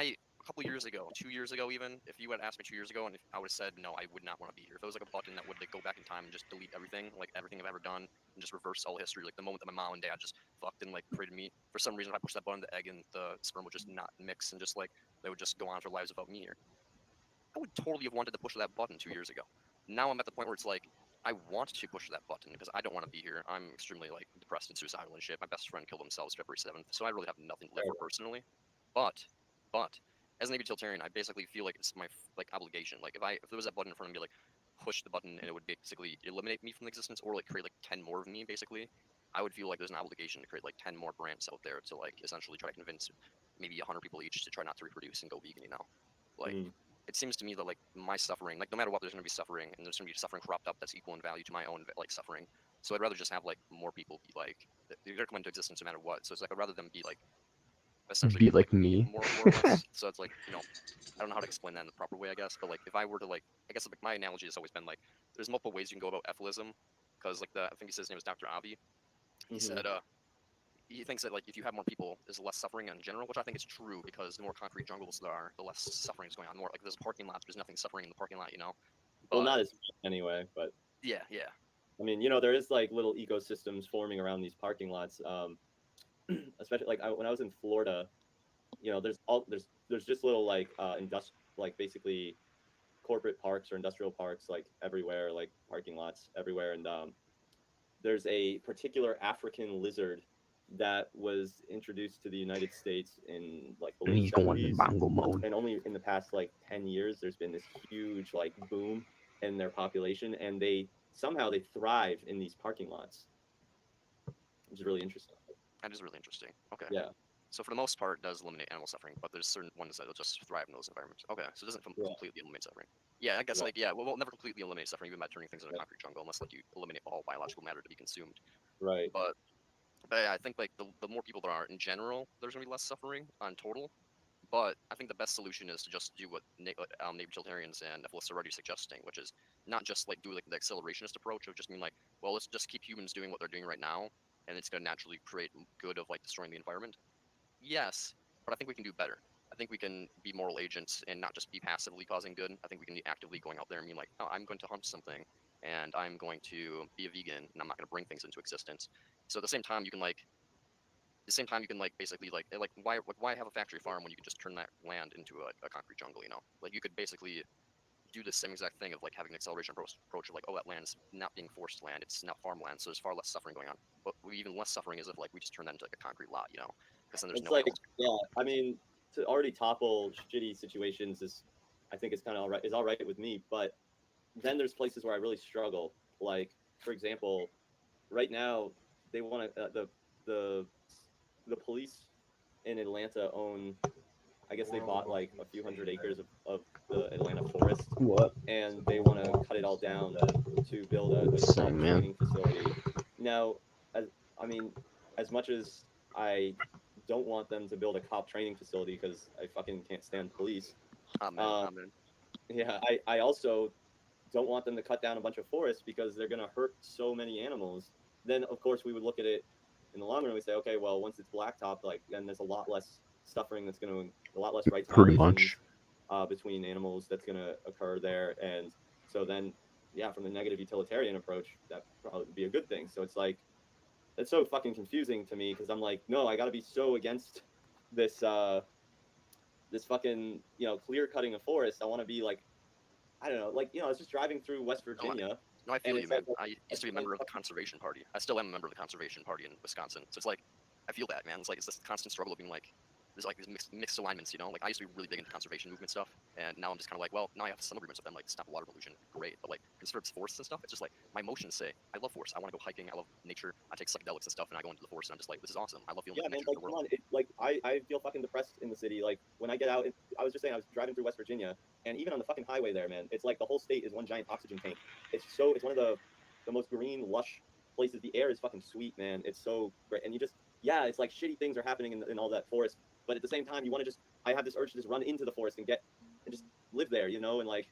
a couple years ago, 2 years ago even, if you had asked me 2 years ago, and if I would have said no, I would not want to be here. If there was like a button that would like go back in time and just delete everything, like everything I've ever done, and just reverse all history, like the moment that my mom and dad just fucked and like created me, for some reason, if I pushed that button, the egg and the sperm would just not mix and just like they would just go on with their lives without me here. I would totally have wanted to push that button 2 years ago. Now I'm at the point where it's like I want to push that button because I don't want to be here. I'm extremely like depressed and suicidal and shit. My best friend killed himself February 7th, so I really have nothing to live for personally. But as an utilitarian, I basically feel like it's my like obligation. Like if there was that button in front of me, like push the button and it would basically eliminate me from existence or like create like 10 more of me basically. I would feel like there's an obligation to create like 10 more brands out there to like essentially try to convince maybe 100 people each to try not to reproduce and go vegan. Like it seems to me that like my suffering, like no matter what, there's going to be suffering, and there's going to be suffering cropped up that's equal in value to my own like suffering. So I'd rather just have like more people be like they're gonna come into existence no matter what. So it's like I'd rather them be like essentially Be like me. more or less. So it's like I don't know how to explain that in the proper way, I guess. But like if I were to like I guess like my analogy has always been like there's multiple ways you can go about EFIILism because like I think he said his name was Dr. Avi. He said he thinks that like if you have more people, there's less suffering in general, which I think is true because the more concrete jungles there are, the less suffering is going on. More like there's parking lots, there's nothing suffering in the parking lot, Well, not as much anyway, but yeah. I mean, there is like little ecosystems forming around these parking lots. Especially like when I was in Florida, there's just little like like basically corporate parks or industrial parks like everywhere, like parking lots everywhere, and there's a particular African lizard that was introduced to the United States in like the And late he's going in 70s, bongo mode. and only in the past like 10 years there's been this huge like boom in their population, and they thrive in these parking lots, which is really interesting. That is really interesting. Okay. Yeah. So for the most part, it does eliminate animal suffering, but there's certain ones that will just thrive in those environments. Okay, so it doesn't completely eliminate suffering. Yeah, I guess we'll never completely eliminate suffering even by turning things into a concrete jungle, unless like you eliminate all biological matter to be consumed. Right. But yeah, I think like the more people there are in general, there's gonna be less suffering on total. But I think the best solution is to just do what native utilitarians and EFIILists are already suggesting, which is not just like do like the accelerationist approach of just being like, well, let's just keep humans doing what they're doing right now, and it's gonna naturally create good of like destroying the environment. Yes, but I think we can do better. I think we can be moral agents and not just be passively causing good. I think we can be actively going out there and being like, oh, I'm going to hunt something, and I'm going to be a vegan, and I'm not going to bring things into existence. So at the same time, you can basically like why have a factory farm when you could just turn that land into a concrete jungle? Like you could basically do the same exact thing of like having an acceleration approach of like, oh, that land's not being forced land, it's now farmland, so there's far less suffering going on. But even less suffering is if like we just turn that into like a concrete lot, because then there's It's no like I mean, to already topple shitty situations I think it's kind of all right with me, but then there's places where I really struggle. Like for example, right now they want to the police in Atlanta own, I guess they bought like a few hundred acres of the Atlanta forest. What? And they want to cut it all down to build a Same, man. training facility. Now, as much as I don't want them to build a cop training facility because I fucking can't stand police. Amen. Yeah, I also don't want them to cut down a bunch of forests because they're gonna hurt so many animals. Then of course we would look at it in the long run. We say, okay, well once it's blacktop, like then there's a lot less suffering a lot less rights Pretty violations much. between animals that's gonna occur there, and so then from the negative utilitarian approach, that probably would be a good thing. So it's like it's so fucking confusing to me because I'm like, no, I got to be so against this this fucking clear cutting a forest. I want to be like, I don't know, like I was just driving through West Virginia. No, I feel you, man. Like, I used to be a member of the Conservation Party. I still am a member of the Conservation Party in Wisconsin. So it's like, I feel that, man. It's like it's this constant struggle of being like, there's like these mixed alignments, Like I used to be really big into conservation movement stuff, and now I'm just kind of like, well, now I have some agreements with them, like stop water pollution, great, but like conserve forests and stuff. It's just like my emotions say, I love forests. I want to go hiking. I love nature. I take psychedelics and stuff, and I go into the forest, and I'm just like, this is awesome. I love feeling man, nature like, in the world. Like I feel fucking depressed in the city. Like when I get out, I was just saying I was driving through West Virginia, and even on the fucking highway there, man, it's like the whole state is one giant oxygen tank. It's one of the most green, lush places. The air is fucking sweet, man. It's so great, and you just it's like shitty things are happening in all that forest. But at the same time, you want to I have this urge to just run into the forest and just live there, and like,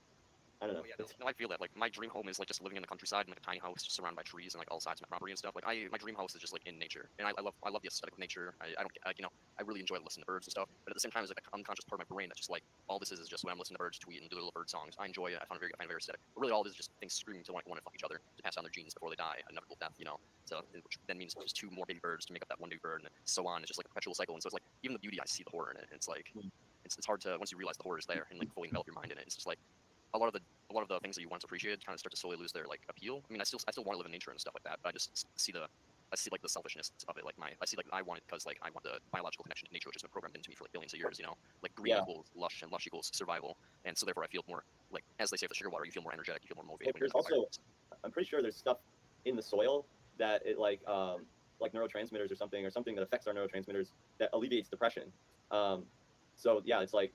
I don't know. Oh, yeah, no, I feel that. Like my dream home is like just living in the countryside in like a tiny house, just surrounded by trees and like all sides of my property and stuff. Like my dream house is just like in nature, and I love the aesthetic of nature. I don't I really enjoy listening to birds and stuff. But at the same time, there's like an unconscious part of my brain that's just like all this is just when I'm listening to birds tweet and do little bird songs. I enjoy it. I find it very aesthetic. But really, all this is just things screaming to want to fuck each other to pass down their genes before they die, a inevitable death. So which then means just 2 more baby birds to make up that one new bird, and so on. It's just like a perpetual cycle. And so it's like even the beauty, I see the horror in it. And it's like it's hard to once you realize the horror is there and like fully envelop your mind in it. It's just like a lot of the things that you once appreciated kind of start to slowly lose their like appeal. I mean, I still want to live in nature and stuff like that, but I just see like the selfishness of it. Like I want it because like I want the biological connection to nature, which has been programmed into me for like billions of years. Like green equals lush, and lush equals survival, and so therefore I feel more like, as they say with the sugar water, you feel more energetic, you feel more motivated. There's also, I'm pretty sure there's stuff in the soil that it like neurotransmitters or something that affects our neurotransmitters that alleviates depression. So yeah, it's like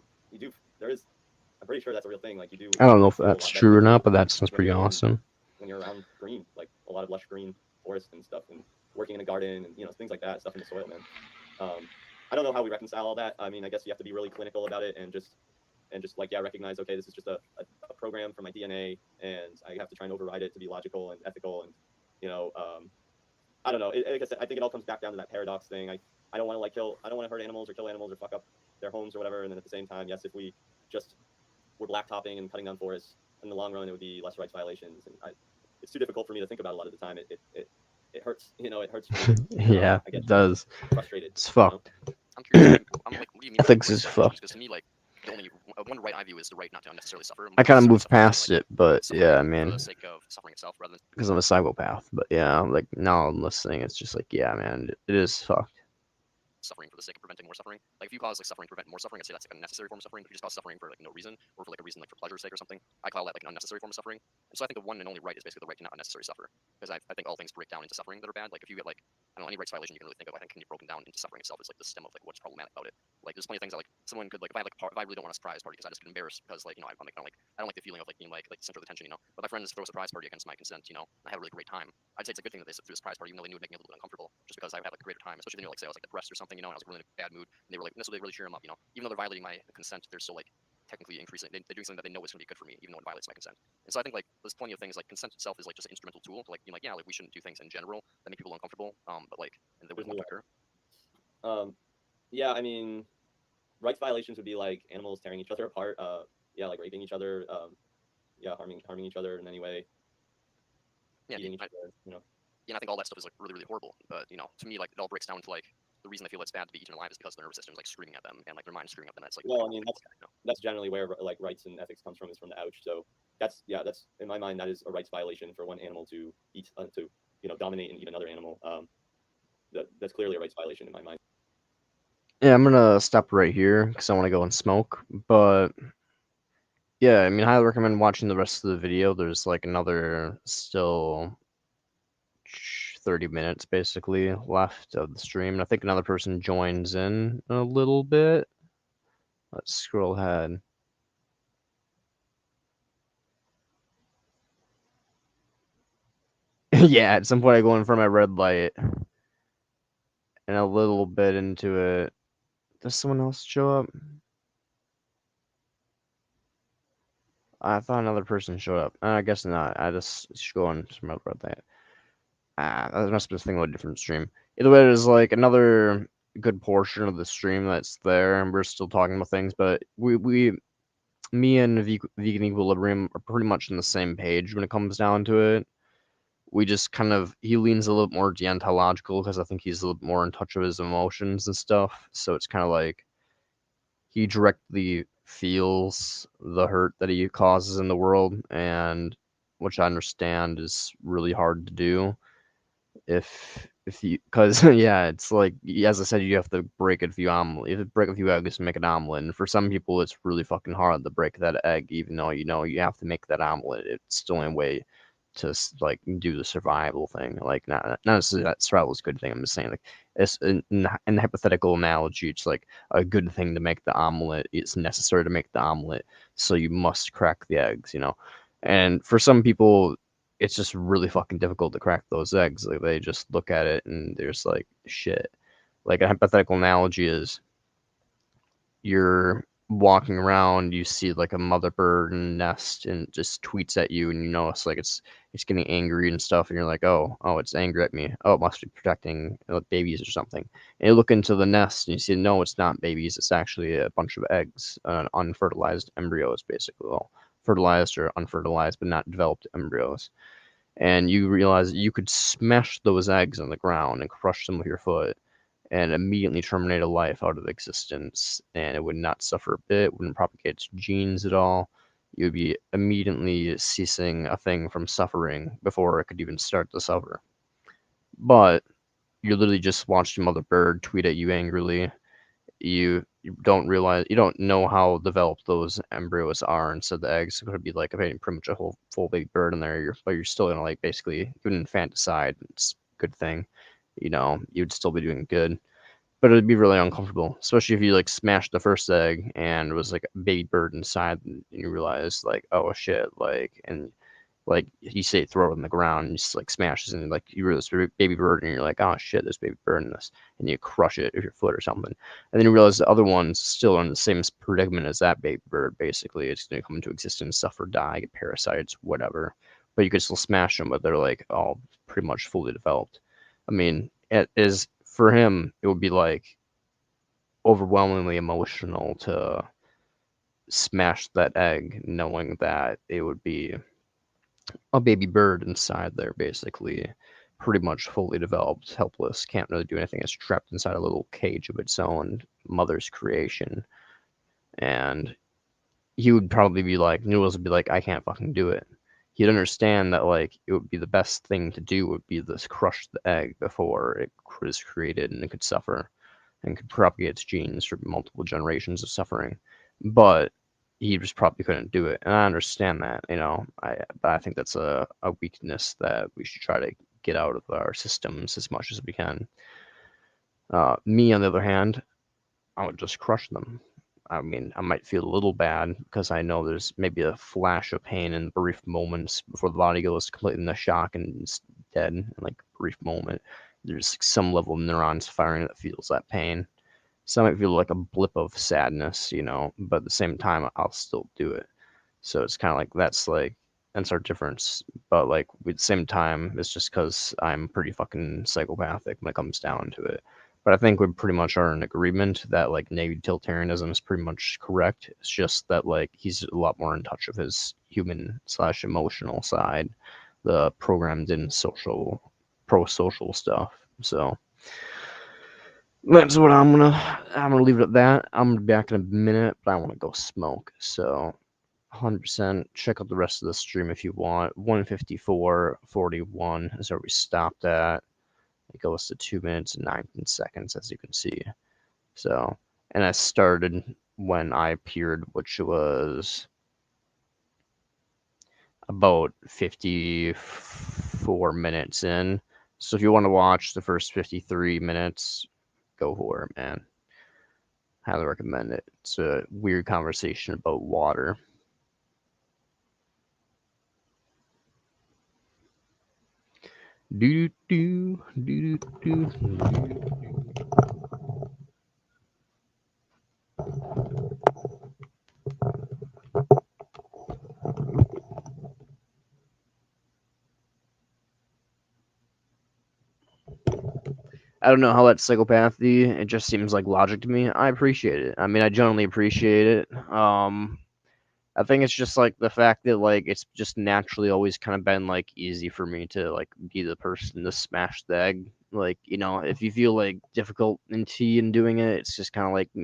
I'm pretty sure that's a real thing. Like you do. I don't know if that's true or not, but that sounds pretty awesome. When you're around green, like a lot of lush green forest and stuff, and working in a garden, and things like that, stuff in the soil, man. I don't know how we reconcile all that. I mean, I guess you have to be really clinical about it, and just like, yeah, recognize, okay, this is just a program from my DNA, and I have to try and override it to be logical and ethical, and I don't know. Like I said, I think it all comes back down to that paradox thing. I don't want to I don't want to hurt animals or kill animals or fuck up their homes or whatever. And then at the same time, yes, if we just were blacktopping and cutting down forests, in the long run, it would be less rights violations. And it's too difficult for me to think about a lot of the time. It hurts. It hurts. Me. Yeah, I get it does. frustrated. It's fucked. I'm curious. I'm like, what do you mean? Ethics is fucked. Because to me, like, the only one right I view is the right not to unnecessarily suffer. I kind of moved Suffering, past it, but suffering yeah, I for mean, the sake of suffering itself, rather than because I'm a psychopath. But yeah, like now I'm listening, it's just like, yeah, man, it is fucked. suffering for the sake of preventing more suffering. Like if you cause like suffering to prevent more suffering, I'd say that's like a necessary form of suffering. If you just cause suffering for like no reason, or for like a reason like for pleasure's sake or something, I call that like an unnecessary form of suffering. And so I think the one and only right is basically the right to not unnecessarily suffer. Because I think all things break down into suffering that are bad. Like if you get like, I don't know, any rights violation you can really think of, I think can be broken down into suffering itself is like the stem of like what's problematic about it. Like there's plenty of things that like someone could like, if I had like if I really don't want a surprise party because I just get embarrassed because like I don't like the feeling of like being like the center of attention, But my friends throw a surprise party against my consent, I had a really great time. I'd say it's a good thing that they threw this surprise party, even though they knew it would make me a little bit uncomfortable, just because I had like a greater time. Especially if they knew, like, say I was like depressed or something, and I was really in a bad mood, and they were like, so they really cheer them up, Even though they're violating my consent, they're still like technically increasing. They're doing something that they know is going to be good for me, even though it violates my consent. And so I think like there's plenty of things like consent itself is like just an instrumental tool to like be like, yeah, like we shouldn't do things in general that make people uncomfortable. But like and they wouldn't want to occur. Yeah, I mean, rights violations would be like animals tearing each other apart. Yeah, like raping each other. Yeah, harming each other in any way. Yeah, eating each other. Yeah, I think all that stuff is like really, really horrible. But to me, like it all breaks down to like the reason they feel it's bad to be eaten alive is because their nervous system is like screaming at them and like their mind screaming at them. That's like well, I mean, that's generally where like rights and ethics comes from, is from the ouch. So that's in my mind that is a rights violation for one animal to eat to dominate and eat another animal. That's clearly a rights violation in my mind. Yeah, I'm gonna stop right here because I want to go and smoke. But yeah, I mean, I highly recommend watching the rest of the video. There's like another still 30 minutes basically left of the stream. And I think another person joins in a little bit. Let's scroll ahead. Yeah, at some point I go in front of my red light. And a little bit into it. Does someone else show up? I thought another person showed up. I guess not. I just go on some red light. That must be a thing of a different stream. Either way, there's like another good portion of the stream that's there, and we're still talking about things. But me and Vegan Equilibrium are pretty much on the same page when it comes down to it. We just kind of he leans a little more deontological because I think he's a little more in touch with his emotions and stuff. So it's kind of like he directly feels the hurt that he causes in the world, and which I understand is really hard to do. If you, because yeah, it's like as I said, you have to break a few omelet. You have to break a few eggs to make an omelet. And for some people, it's really fucking hard to break that egg, even though you have to make that omelet. It's the only way to like do the survival thing. Like not necessarily that survival is a good thing. I'm just saying like it's in the hypothetical analogy, it's like a good thing to make the omelet. It's necessary to make the omelet, so you must crack the eggs. And for some people, it's just really fucking difficult to crack those eggs. Like they just look at it and there's like shit. Like a hypothetical analogy is you're walking around, you see like a mother bird in a nest and it just tweets at you, and it's like it's getting angry and stuff, and you're like, oh, it's angry at me. Oh, it must be protecting babies or something. And you look into the nest and you see, no, it's not babies. It's actually a bunch of eggs, unfertilized embryos, basically. Well, fertilized or unfertilized, but not developed embryos. And you realize you could smash those eggs on the ground and crush them with your foot and immediately terminate a life out of existence, and it would not suffer a bit, wouldn't propagate its genes at all. You would be immediately ceasing a thing from suffering before it could even start to suffer. But you literally just watched a mother bird tweet at you angrily. You don't realize, you don't know how developed those embryos are, and so the eggs could be like pretty much a whole full baby bird in there. But you're still gonna like basically even infanticide. It's a good thing, you'd still be doing good, but it'd be really uncomfortable, especially if you like smashed the first egg and it was like a baby bird inside, and you realize like, oh shit, like, and like you say throw it on the ground and just like smashes and like you realize this baby bird and you're like, oh shit, there's baby bird in this, and you crush it with your foot or something, and then you realize the other one's still in the same predicament as that baby bird. Basically, it's going to come into existence, suffer, die, get parasites, whatever. But you can still smash them, but they're like all pretty much fully developed. I mean, it is for him. It would be like overwhelmingly emotional to smash that egg, knowing that it would be a baby bird inside there, basically, pretty much fully developed, helpless, can't really do anything. It's trapped inside a little cage of its own mother's creation. And he would probably be like, Noodles would be like, I can't fucking do it. He'd understand that, like, it would be the best thing to do would be this crush the egg before it was created and it could suffer and could propagate its genes for multiple generations of suffering. But he just probably couldn't do it. And I understand that, but I think that's a weakness that we should try to get out of our systems as much as we can. Me, on the other hand, I would just crush them. I mean, I might feel a little bad because I know there's maybe a flash of pain in brief moments before the body goes completely into shock and it's dead in like a brief moment. There's like some level of neurons firing that feels that pain. So I might feel like a blip of sadness, but at the same time, I'll still do it. So it's kind of like that's our difference. But like at the same time, it's just because I'm pretty fucking psychopathic when it comes down to it. But I think we pretty much are in agreement that like negative utilitarianism is pretty much correct. It's just that like he's a lot more in touch of his human/emotional side, the programmed in pro-social stuff. So that's what I'm gonna leave it at that. I'm gonna be back in a minute, but I want to go smoke. So 100% check out the rest of the stream if you want. 154:41 is where we stopped at. It goes to 2 minutes and 19 seconds, as you can see. So, and I started when I appeared, which was about 54 minutes in. So if you want to watch the first 53 minutes, go for it, man. Highly recommend it. It's a weird conversation about water. Do do do do do. I don't know how that's psychopathy. It just seems like logic to me. I appreciate it. I mean, I generally appreciate it. I think it's just like the fact that like it's just naturally always kind of been like easy for me to like be the person to smash the egg. Like, if you feel like difficult in tea and doing it, it's just kind of like, I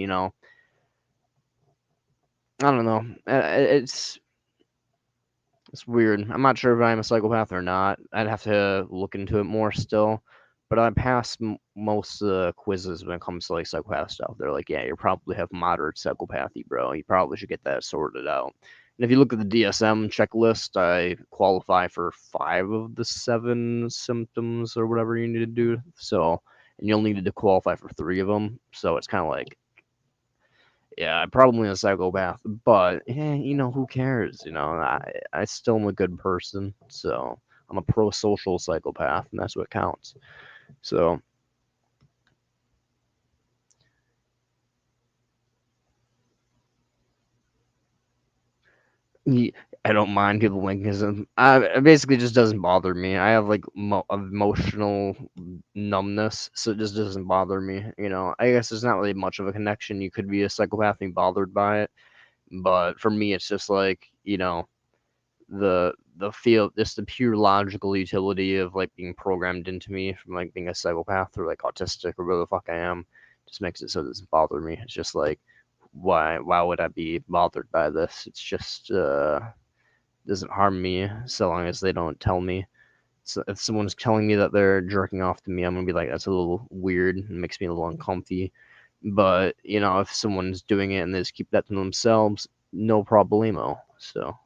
don't know. It's weird. I'm not sure if I'm a psychopath or not. I'd have to look into it more still. But I pass most of the quizzes when it comes to like psychopath stuff. They're like, yeah, you probably have moderate psychopathy, bro. You probably should get that sorted out. And if you look at the DSM checklist, I qualify for 5 of the 7 symptoms or whatever you need to do. So, and you'll need to qualify for 3 of them. So it's kind of like, yeah, I'm probably a psychopath, but who cares? I still am a good person, so I'm a pro-social psychopath, and that's what counts. So I don't mind people linking some. It basically just doesn't bother me. I have like emotional numbness, so it just doesn't bother me. I guess there's not really much of a connection. You could be a psychopath and be bothered by it, but for me, it's just like the feel, just the pure logical utility of like being programmed into me from like being a psychopath or like autistic or whatever the fuck I am, just makes it so it doesn't bother me. It's just like why would I be bothered by this? It's just doesn't harm me so long as they don't tell me. So if someone's telling me that they're jerking off to me, I'm gonna be like, that's a little weird. It makes me a little uncomfy. But if someone's doing it and they just keep that to themselves, no problemo. So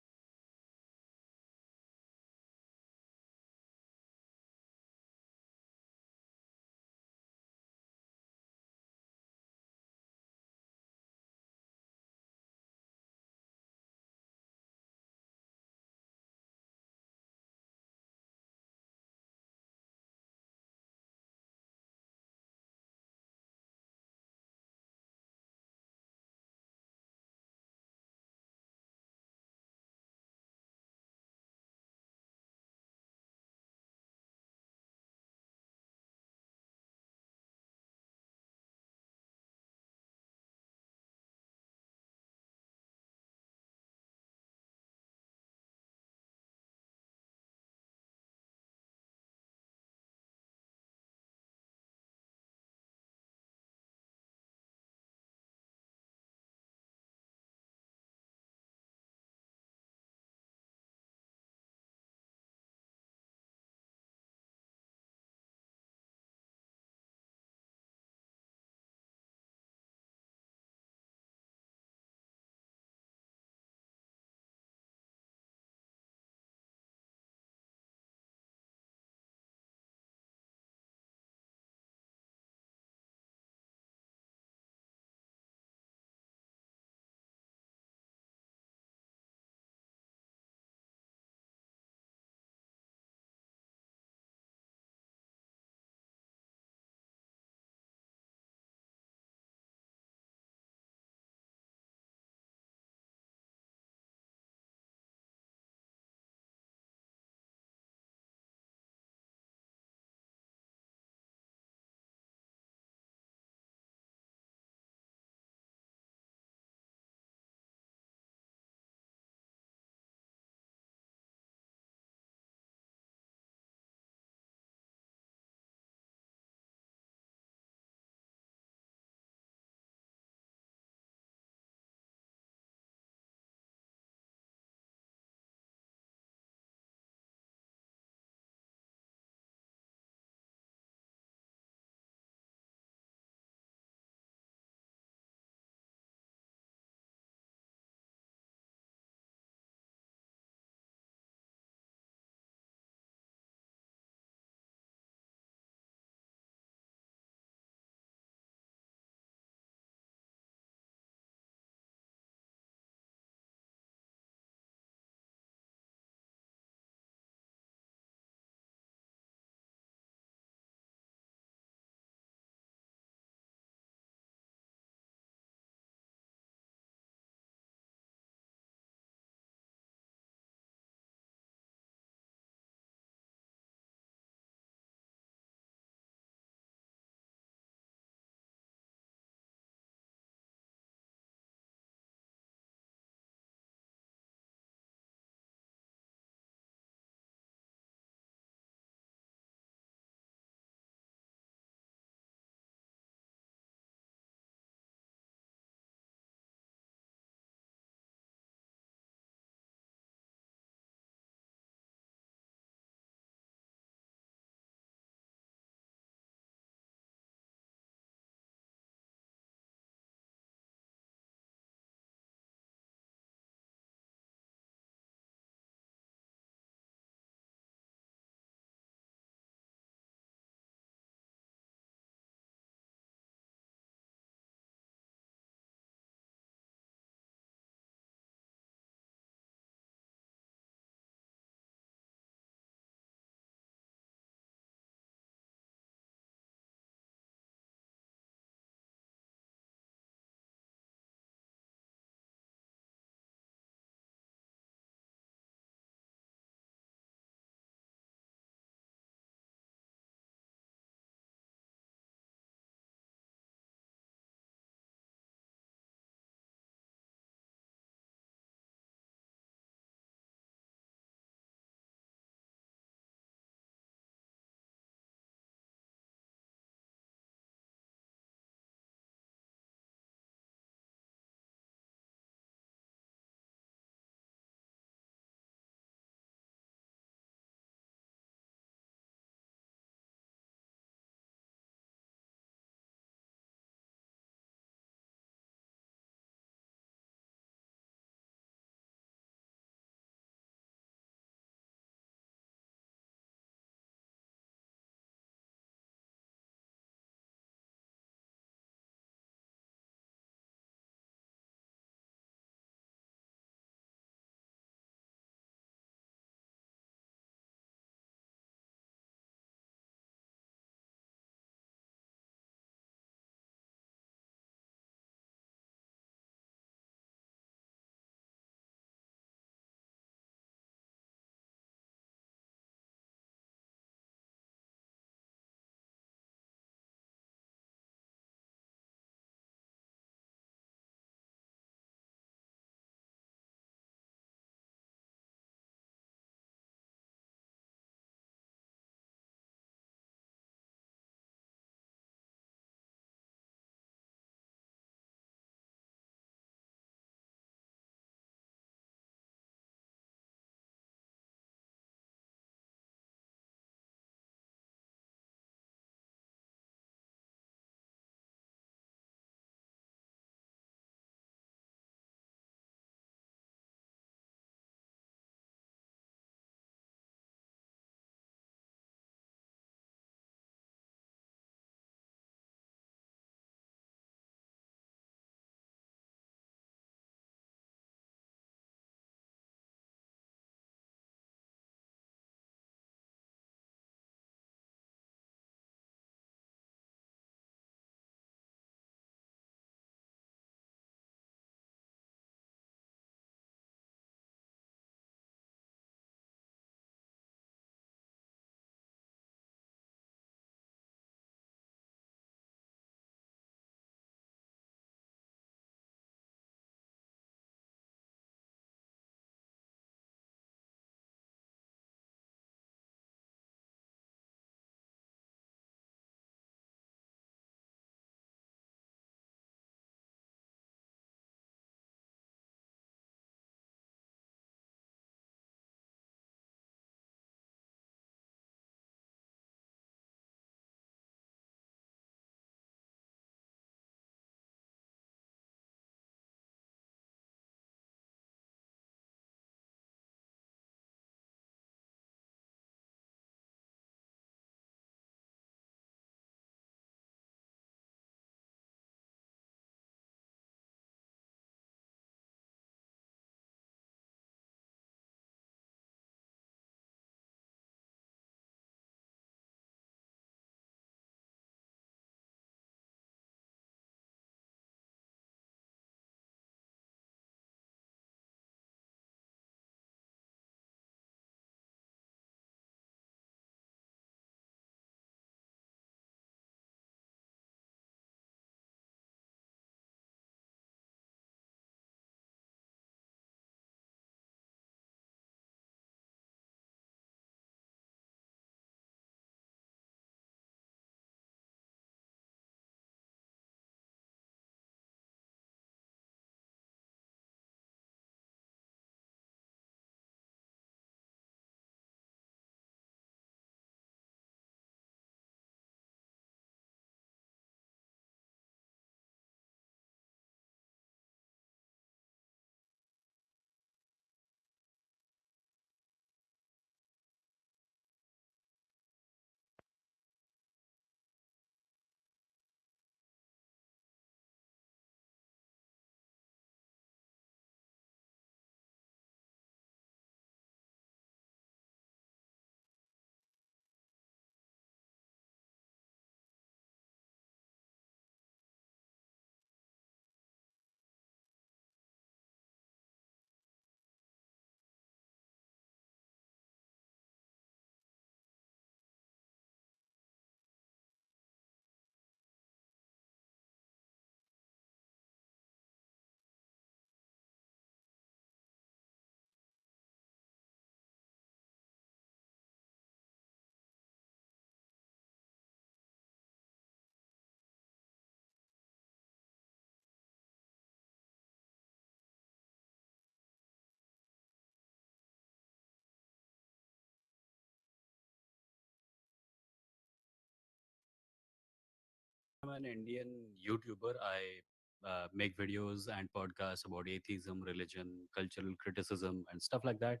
I'm an Indian YouTuber. I make videos and podcasts about atheism, religion, cultural criticism, and stuff like that.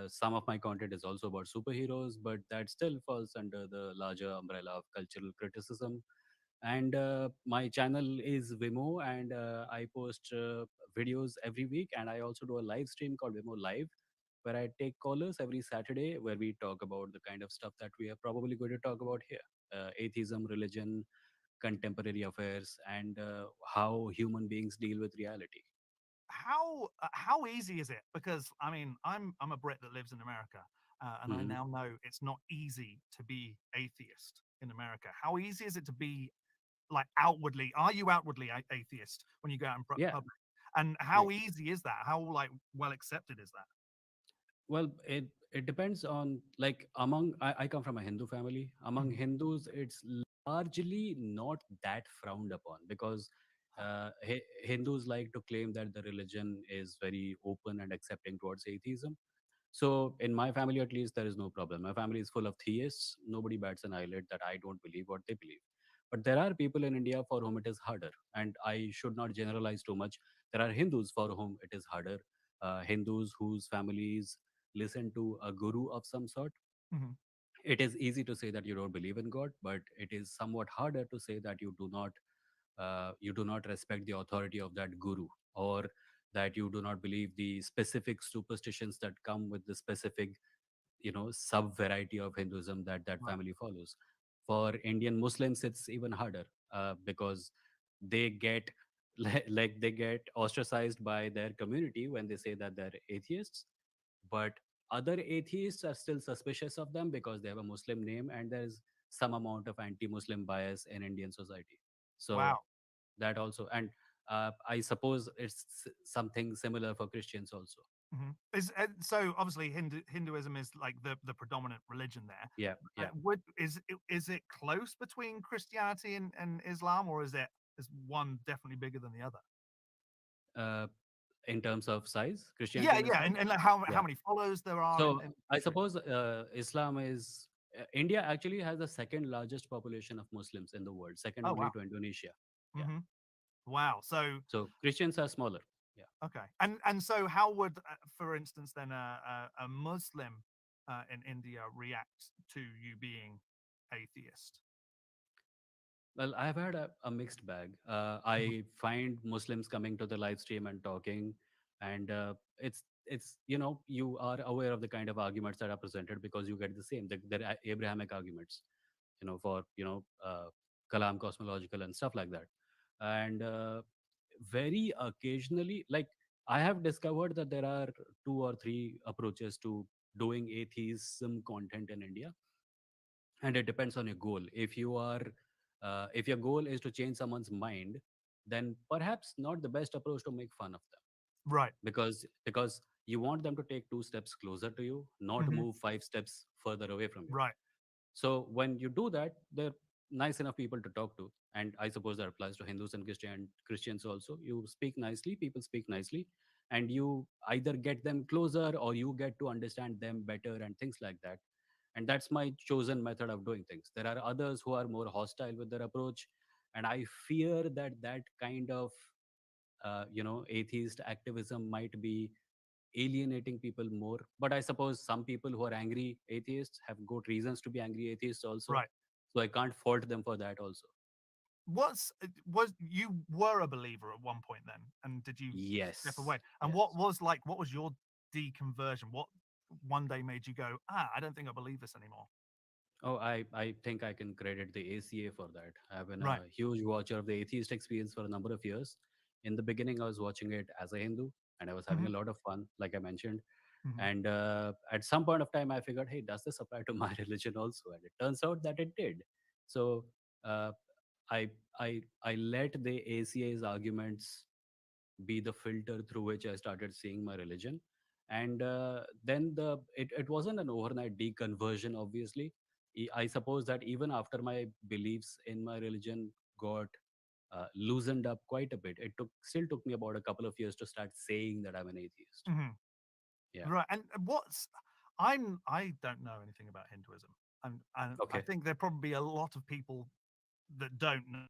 Some of my content is also about superheroes, but that still falls under the larger umbrella of cultural criticism. And my channel is Vimo, and I post videos every week. And I also do a live stream called Vimo Live, where I take callers every Saturday, where we talk about the kind of stuff that we are probably going to talk about here: atheism, religion, contemporary affairs, and how human beings deal with reality. How easy is it? Because I mean, I'm a Brit that lives in America, and I Mhm. now know it's not easy to be atheist in America. How easy is it to be like outwardly? Are you outwardly atheist when you go out in Yeah, public? And yeah. how easy is that? How like well accepted is that? Well, it depends on, like, I come from a Hindu family. Among Mhm. Hindus, it's largely not that frowned upon because Hindus like to claim that the religion is very open and accepting towards atheism. So in my family, at least, there is no problem. My family is full of theists. Nobody bats an eyelid that I don't believe what they believe. But there are people in India for whom it is harder, and I should not generalize too much. There are Hindus for whom it is harder. Hindus whose families listen to a guru of some sort. Mhm. It is easy to say that you don't believe in God, but it is somewhat harder to say that you do not respect the authority of that guru, or that you do not believe the specific superstitions that come with the specific, sub variety of Hinduism that that Right. family follows. For Indian Muslims, it's even harder because they get like they get ostracized by their community when they say that they're atheists, but other atheists are still suspicious of them because they have a Muslim name, and there's some amount of anti-Muslim bias in Indian society. So Wow. that also, and I suppose it's something similar for Christians also. Is so obviously Hinduism is like the predominant religion there. Yeah, yeah. Is it close between Christianity and Islam, or is one definitely bigger than the other? Uh, in terms of size, Christianity Yeah, and yeah, Islam. and like Yeah. how many followers there are So in the I country? suppose Islam is India actually has the second largest population of Muslims in the world, second Oh only wow. to Indonesia. Yeah. Hmm. Wow. So So Christians are smaller. Yeah. okay, and so how would, for instance, then a Muslim in India react to you being atheist? Well, I've had a mixed bag. Mhm. I find Muslims coming to the live stream and talking, and it's you are aware of the kind of arguments that are presented because you get the same. They're Abrahamic arguments, for Kalam, cosmological and stuff like that. And very occasionally, like, I have discovered that there are two or three approaches to doing atheism content in India, and it depends on your goal. If your goal is to change someone's mind, then perhaps not the best approach to make fun of them, Right. because you want them to take two steps closer to you, not Hmm. move five steps further away from you. Right. So when you do that, they're nice enough people to talk to, and I suppose that applies to Hindus and Christians also. You speak nicely, people speak nicely, and you either get them closer or you get to understand them better and things like that. And that's my chosen method of doing things. There are others who are more hostile with their approach, and I fear that that kind of atheist activism might be alienating people more. But I suppose some people who are angry atheists have good reasons to be angry atheists also. Right. So I can't fault them for that also. Was you were a believer at one point then, and did you step Yes. away? And Yes. what was your deconversion? What one day made you go, I don't think I believe this anymore? Oh, I think I can credit the ACA for that. I've been Right. a huge watcher of the atheist experience for a number of years. In the beginning, I was watching it as a Hindu, and I was having Hmm. a lot of fun, like I mentioned. Hmm. And at some point of time, I figured, hey, does this apply to my religion also? And it turns out that it did. So uh, I I let the ACA's arguments be the filter through which I started seeing my religion. And then it wasn't an overnight deconversion, obviously. I suppose that even after my beliefs in my religion got loosened up quite a bit, it still took me about a couple of years to start saying that I'm an atheist. Hmm. Yeah. Right. And I don't know anything about Hinduism, and I Okay. think there probably a lot of people that don't know.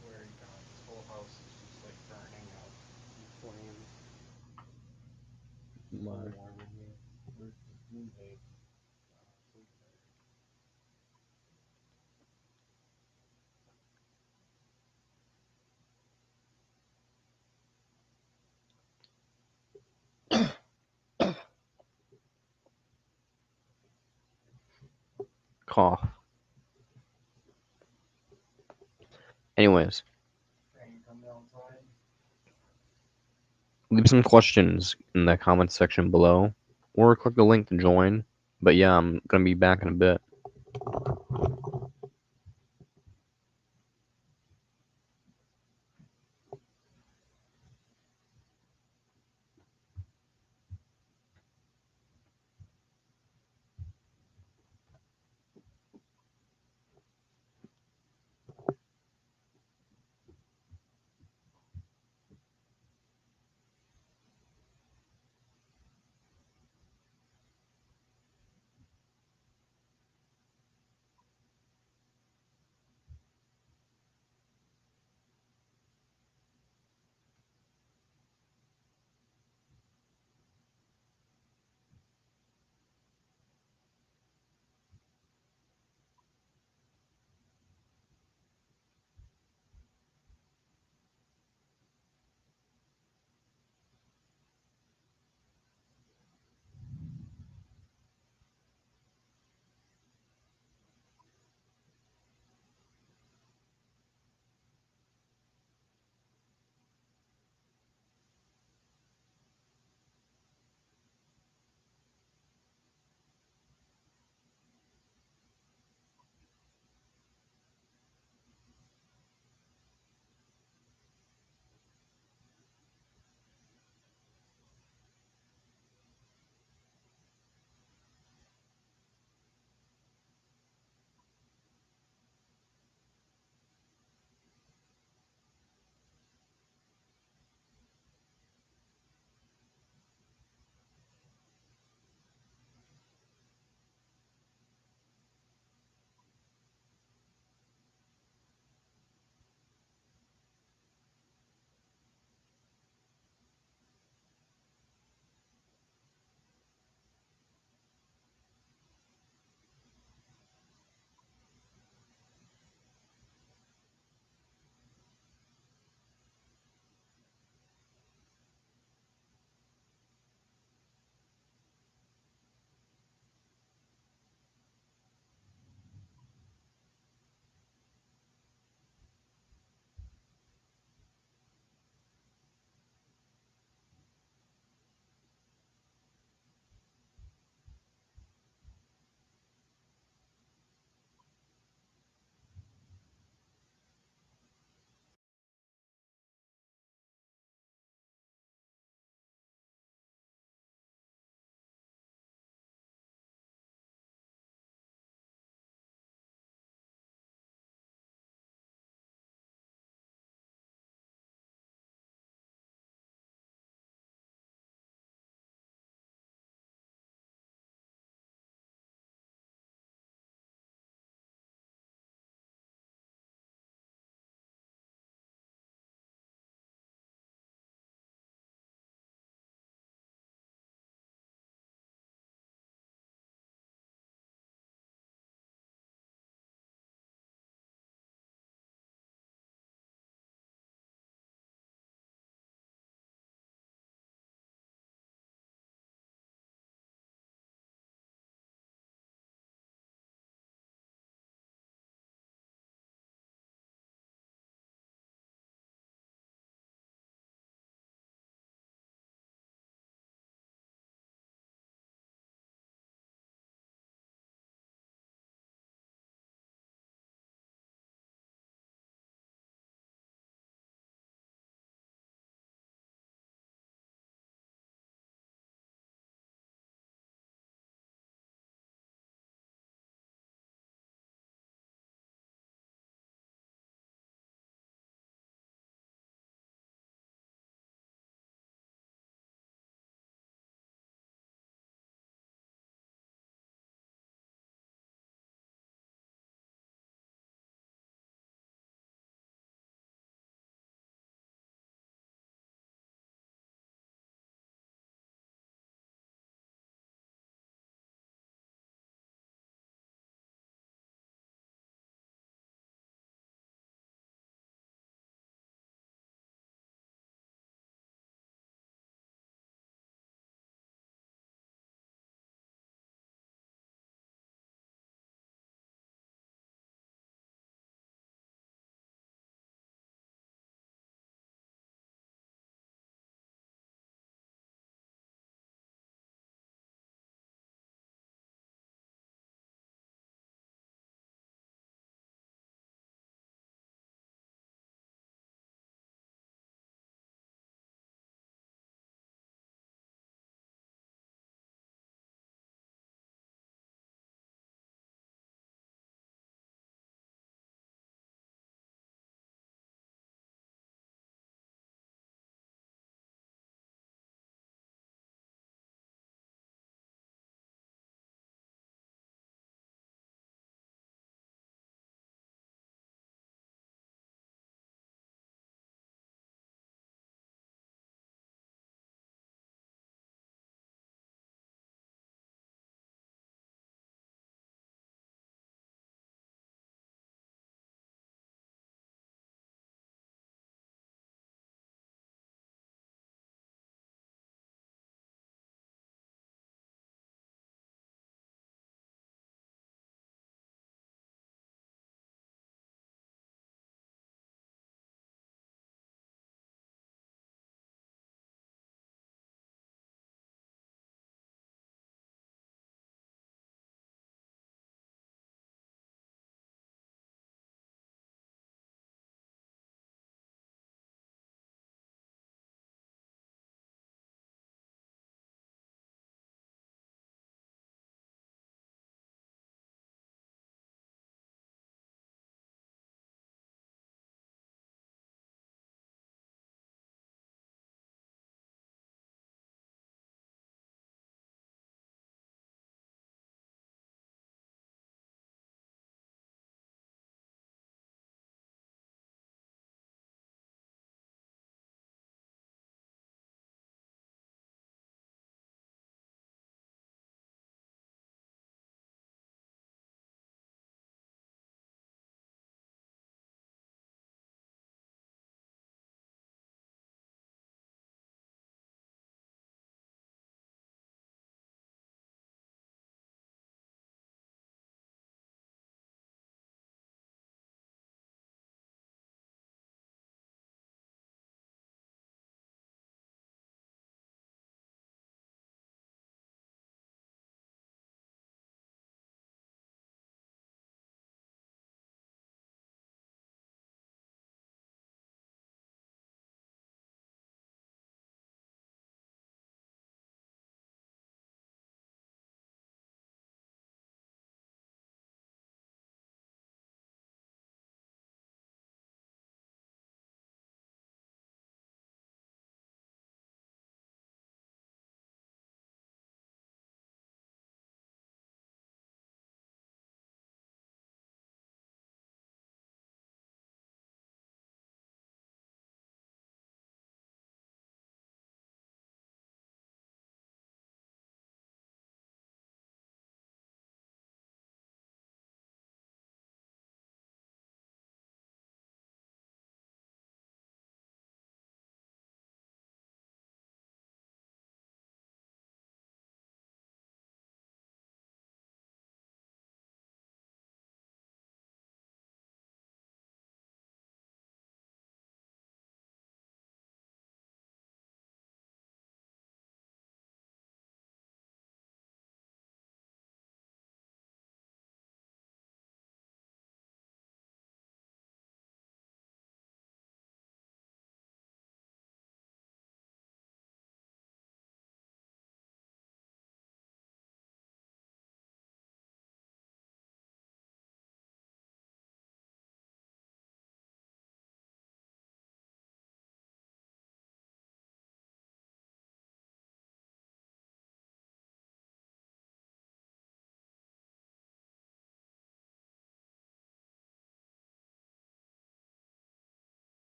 Swear to God, this whole house is just like burning out in flames. Why? Why would we? Where's the blue tape? Cough. Anyways, leave some questions in the comment section below, or click the link to join. But yeah, I'm gonna be back in a bit.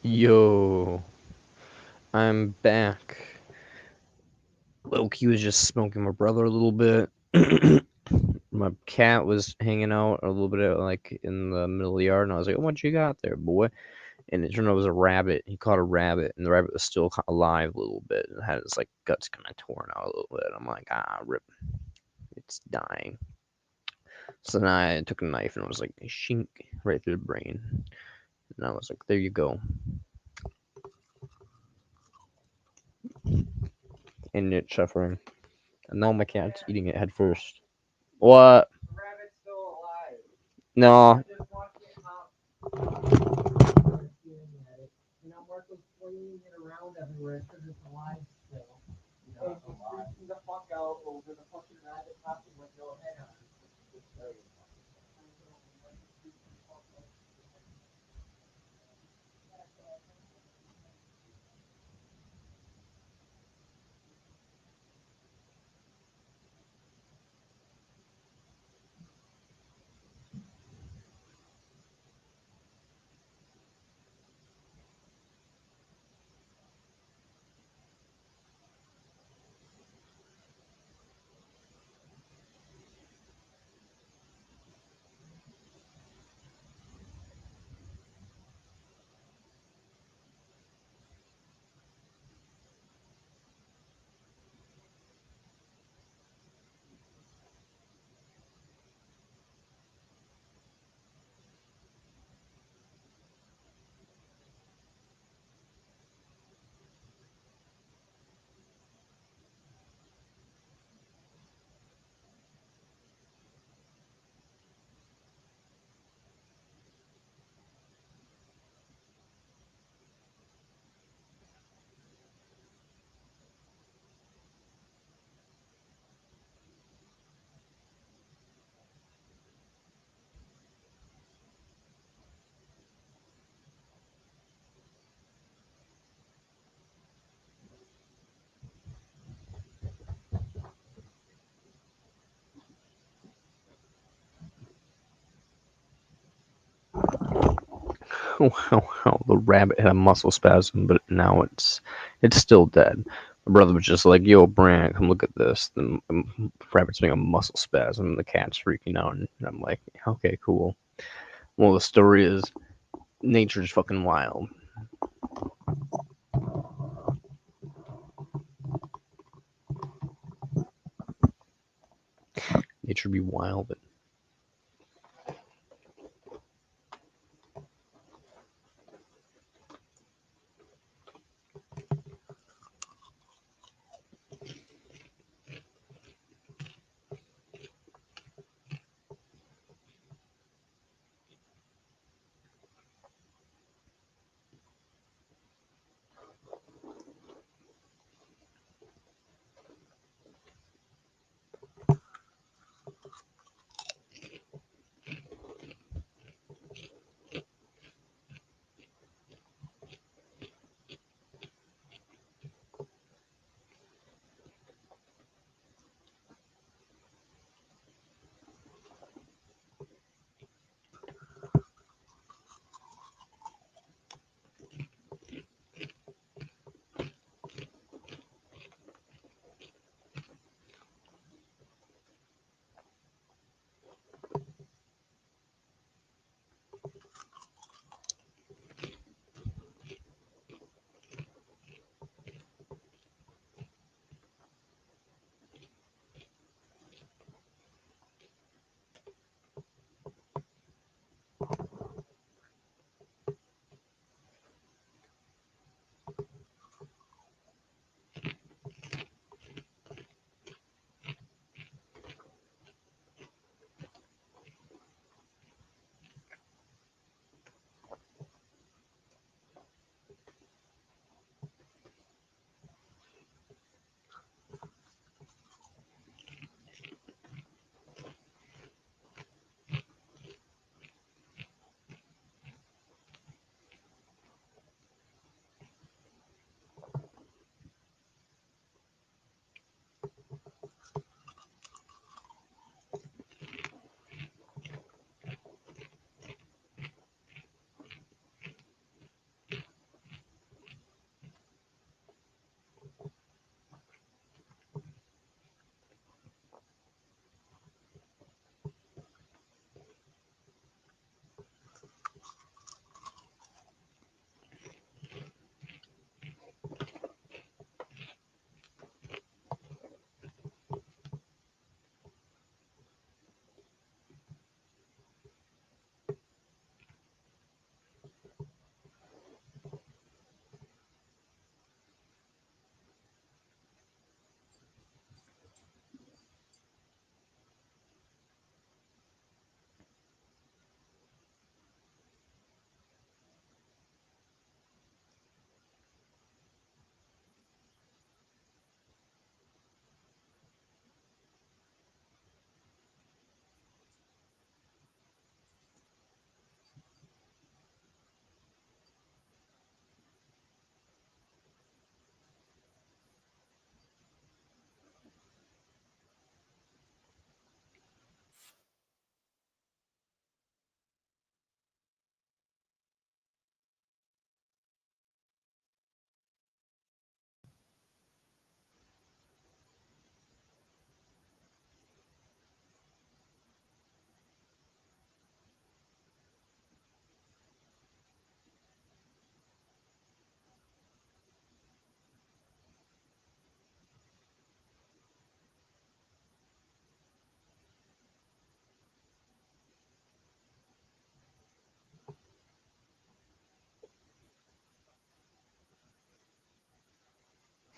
Yo, I'm back. Loki was just smoking my brother a little bit. My cat was hanging out a little bit like in the middle of the yard, and I was like, "What you got there, boy?" And it turned out it was a rabbit. He caught a rabbit, and the rabbit was still alive a little bit, and had its like guts kind of torn out a little bit. I'm like, rip, it's dying. So then I took a knife and was like, shink, right through the brain, and I was like, there you go. And it's suffering. And now my cat's eating it head first. What? No. Wow, the rabbit had a muscle spasm, but now it's still dead. My brother was just like, "Yo, Brant, come look at this." The rabbit's doing a muscle spasm, and the cat's freaking out, and I'm like, "Okay, cool." Well, the story is, nature's fucking wild. Nature be wild.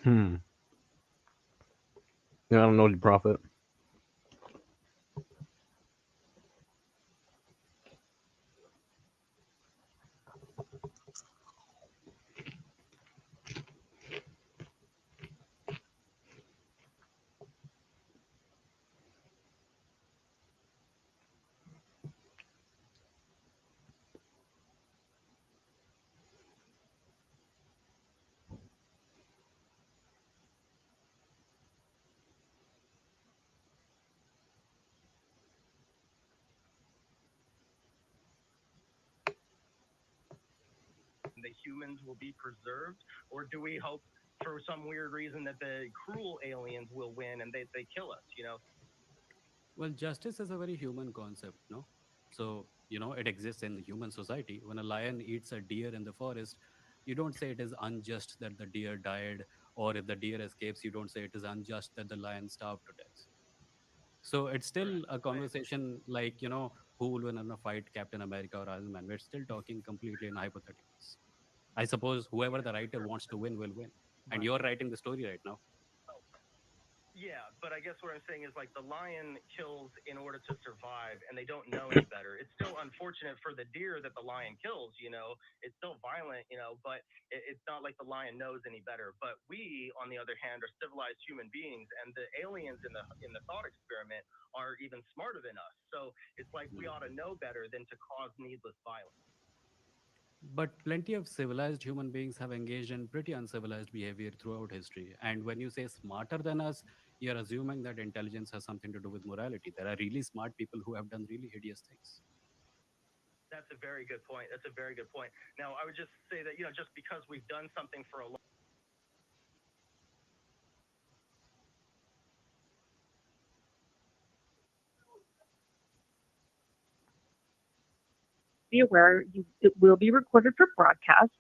Yeah, I don't know, Prophet. The humans will be preserved, or do we hope for some weird reason that the cruel aliens will win and they kill us? You know. Well, justice is a very human concept, no? So, it exists in the human society. When a lion eats a deer in the forest, you don't say it is unjust that the deer died, or if the deer escapes, you don't say it is unjust that the lion starved to death. So it's still a conversation like, who will win in a fight, Captain America or Iron Man? We're still talking completely in hypotheticals. I suppose whoever the writer wants to win will win. And you're writing the story right now. Yeah, but I guess what I'm saying is like the lion kills in order to survive, and they don't know any better. It's still unfortunate for the deer that the lion kills. It's still violent. But it's not like the lion knows any better. But we, on the other hand, are civilized human beings, and the aliens in the thought experiment are even smarter than us. So it's like we ought to know better than to cause needless violence. But plenty of civilized human beings have engaged in pretty uncivilized behavior throughout history. And when you say smarter than us, you're assuming that intelligence has something to do with morality. There are really smart people who have done really hideous things. That's a very good point. That's a very good point. Now, I would just say that, just because we've done something for a long be aware it will be recorded for broadcast.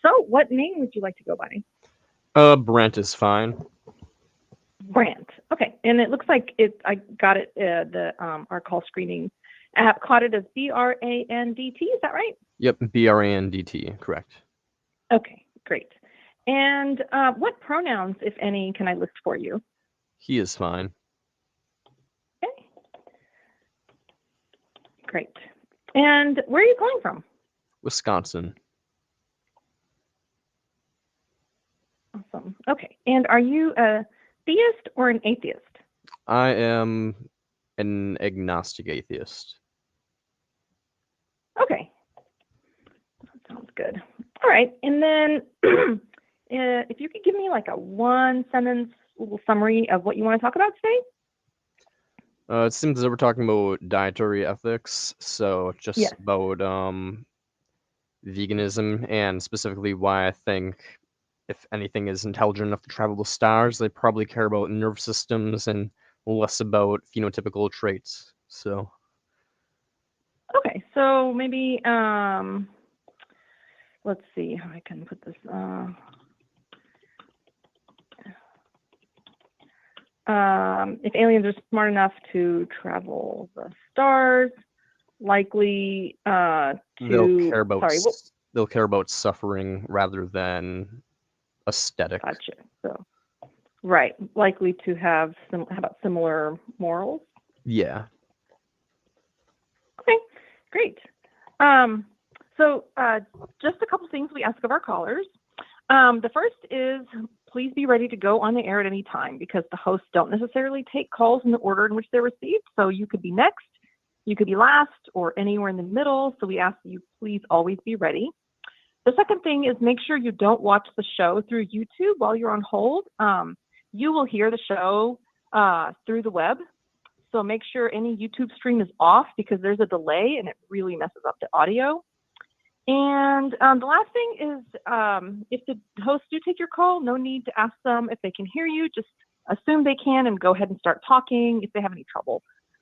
So, what name would you like to go by? Brent is fine. Brant. Okay, and it looks like I got it. Our call screening app caught it as BRANDT. Is that right? Yep, BRANDT, correct. Okay, great. And what pronouns, if any, can I list for you? He is fine. Okay. Great. And where are you calling from? Wisconsin. Awesome. Okay. And are you a theist or an atheist? I am an agnostic atheist. Okay. That sounds good. All right. And then if you could give me like a one sentence little summary of what you want to talk about today. It seems that we're talking about dietary ethics, so just about veganism, and specifically why I think if anything is intelligent enough to travel the stars, they probably care about nerve systems and less about phenotypical traits. So Okay, so maybe let's see how I can put this. If aliens are smart enough to travel the stars, likely they'll care about suffering rather than aesthetic. Gotcha. So, right, likely to have how about similar morals? Yeah. Okay, great. So just a couple things we ask of our callers. The first is please be ready to go on the air at any time because the hosts don't necessarily take calls in the order in which they're received. So you could be next, you could be last, or anywhere in the middle. So we ask that you please always be ready. The second thing is make sure you don't watch the show through YouTube while you're on hold. You will hear the show through the web. So make sure any YouTube stream is off because there's a delay and it really messes up the audio. And the last thing is if the hosts do take your call, no need to ask them if they can hear you. Just assume they can and go ahead and start talking. If they have any trouble,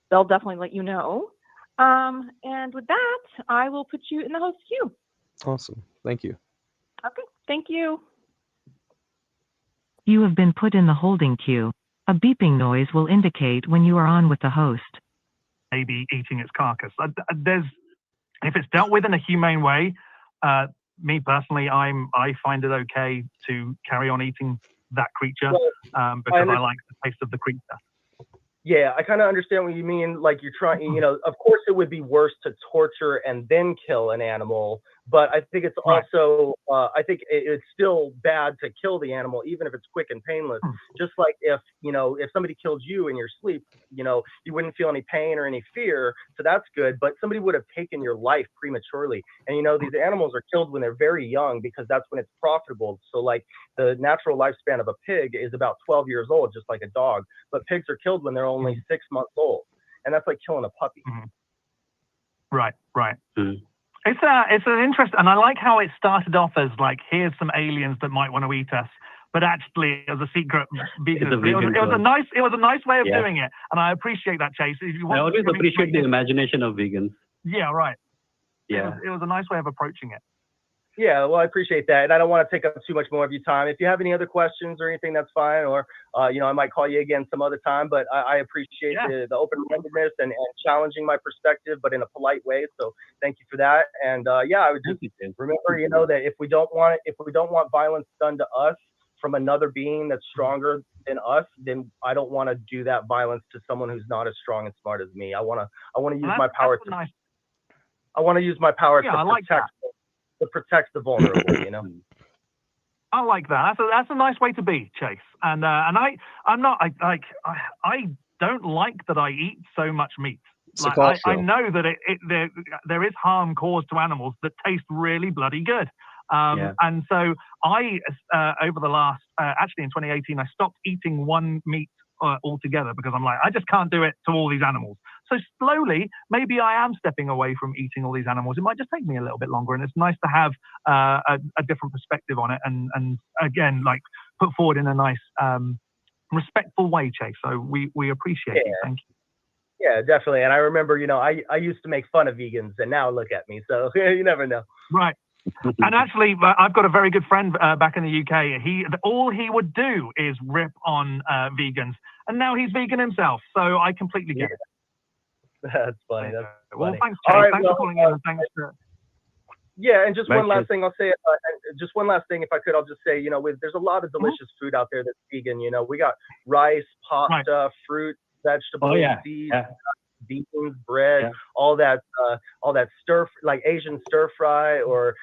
they'll definitely let you know. And with that, I will put you in the host queue. Awesome. Thank you. Okay. Thank you. You have been put in the holding queue. A beeping noise will indicate when you are on with the host. Maybe eating its carcass. If it's dealt with in a humane way, me personally, I find it okay to carry on eating that creature Well, because I like the taste of the creature. Yeah, I kind of understand what you mean. Like you're trying, of course it would be worse to torture and then kill an animal, but I think it's also, I think it's still bad to kill the animal, even if it's quick and painless. Just like if somebody killed you in your sleep, you wouldn't feel any pain or any fear. So that's good. But somebody would have taken your life prematurely. And, these animals are killed when they're very young because that's when it's profitable. So like the natural lifespan of a pig is about 12 years old, just like a dog. But pigs are killed when they're only 6 months old. And that's like killing a puppy. Right. It's an interest, and I like how it started off as like, here's some aliens that might want to eat us, but actually as a secret veganism. It was a nice way of doing it, and I appreciate that, Chase. I always appreciate the imagination of vegans. Yeah, right. Yeah, it was a nice way of approaching it. Yeah, well, I appreciate that, and I don't want to take up too much more of your time. If you have any other questions or anything, that's fine. Or I might call you again some other time. But I appreciate the open-mindedness and challenging my perspective, but in a polite way. So thank you for that. And I would just remember, that if we don't want violence done to us from another being that's stronger than us, then I don't want to do that violence to someone who's not as strong and smart as me. I want to use my power to. I want to use my power to protect the vulnerable, I like that. That's a nice way to be, Chase. And I don't like that I eat so much meat. Like, I know that there is harm caused to animals that taste really bloody good. And so I, over the last, actually in 2018, I stopped eating one meat altogether because I'm like, I just can't do it to all these animals. So slowly, maybe I am stepping away from eating all these animals. It might just take me a little bit longer, and it's nice to have a different perspective on it, and again, like put forward in a nice, respectful way, Chase. So we appreciate you. Thank you. Yeah, definitely. And I remember, I used to make fun of vegans, and now look at me. So you never know. Right. And actually, I've got a very good friend back in the UK. All he would do is rip on vegans, and now he's vegan himself. So I completely get it. That's funny. That's well, funny. thanks, Chase. All right, thanks for calling in. And thanks for... Yeah, and just one last thing I'll say. Just one last thing, if I could, I'll just say, there's a lot of delicious food out there that's vegan. We got rice, pasta, fruit, vegetables, seeds. Beans, bread, all that like Asian stir fry or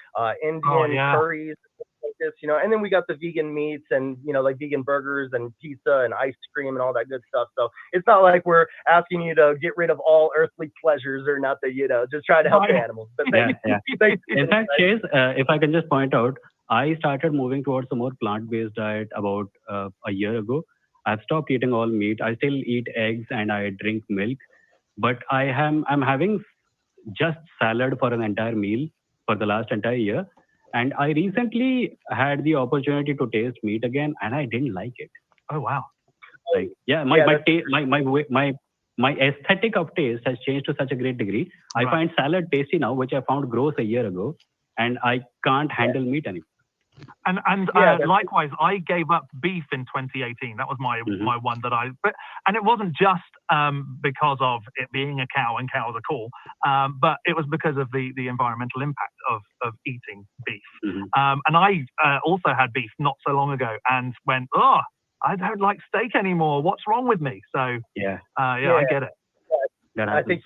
Indian curries, like this, and then we got the vegan meats and like vegan burgers and pizza and ice cream and all that good stuff. So it's not like we're asking you to get rid of all earthly pleasures or not that just try to help the animals. But In fact, Chase, if I can just point out, I started moving towards a more plant-based diet about a year ago. I've stopped eating all meat. I still eat eggs and I drink milk. But I'm having just salad for an entire meal for the last entire year. And I recently had the opportunity to taste meat again, and I didn't like it. Oh, wow. Like, my aesthetic of taste has changed to such a great degree. I find salad tasty now, which I found gross a year ago, and I can't handle meat anymore. And likewise, I gave up beef in 2018. That was my one that and it wasn't just because of it being a cow, and cows are cool, but it was because of the environmental impact of eating beef. And I also had beef not so long ago and went, I don't like steak anymore. What's wrong with me? So I get it. I think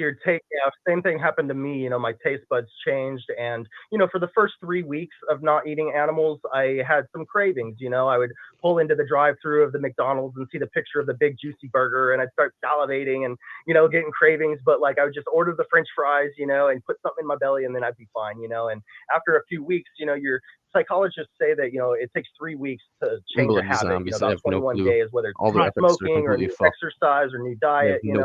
same thing happened to me. My taste buds changed, and for the first 3 weeks of not eating animals, I had some cravings. I would pull into the drive-through of the McDonald's and see the picture of the big juicy burger, and I'd start salivating and getting cravings. But like I would just order the French fries, and put something in my belly, and then I'd be fine. And after a few weeks, your psychologists say that it takes 3 weeks to change a habit. About 21 days, whether it's smoking or new exercise or new diet. And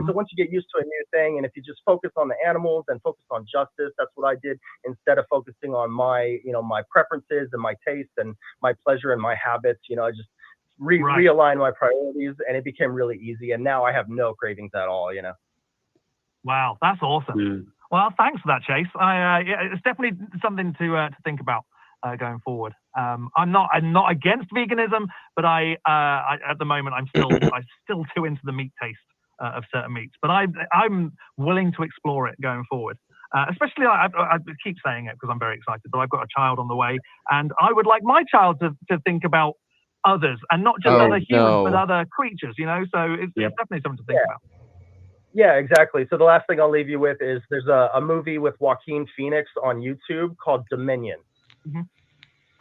so once you get used to a new thing, and if you just focus on the animals and focus on justice, that's what I did instead of focusing on my my preferences and my taste and my pleasure and my habits. I just realigned my priorities, and it became really easy. And now I have no cravings at all. Wow, that's awesome. Well, thanks for that, Chase. It's definitely something to think about going forward. I'm not against veganism, but I at the moment I'm still too into the meat taste of certain meats. But I'm willing to explore it going forward. Especially, I keep saying it because I'm very excited, but I've got a child on the way, and I would like my child to think about others, and not just Oh, other humans, but no. other creatures. You know, so it's definitely something to think about. Yeah, exactly. So the last thing I'll leave you with is there's a movie with Joaquin Phoenix on YouTube called Dominion.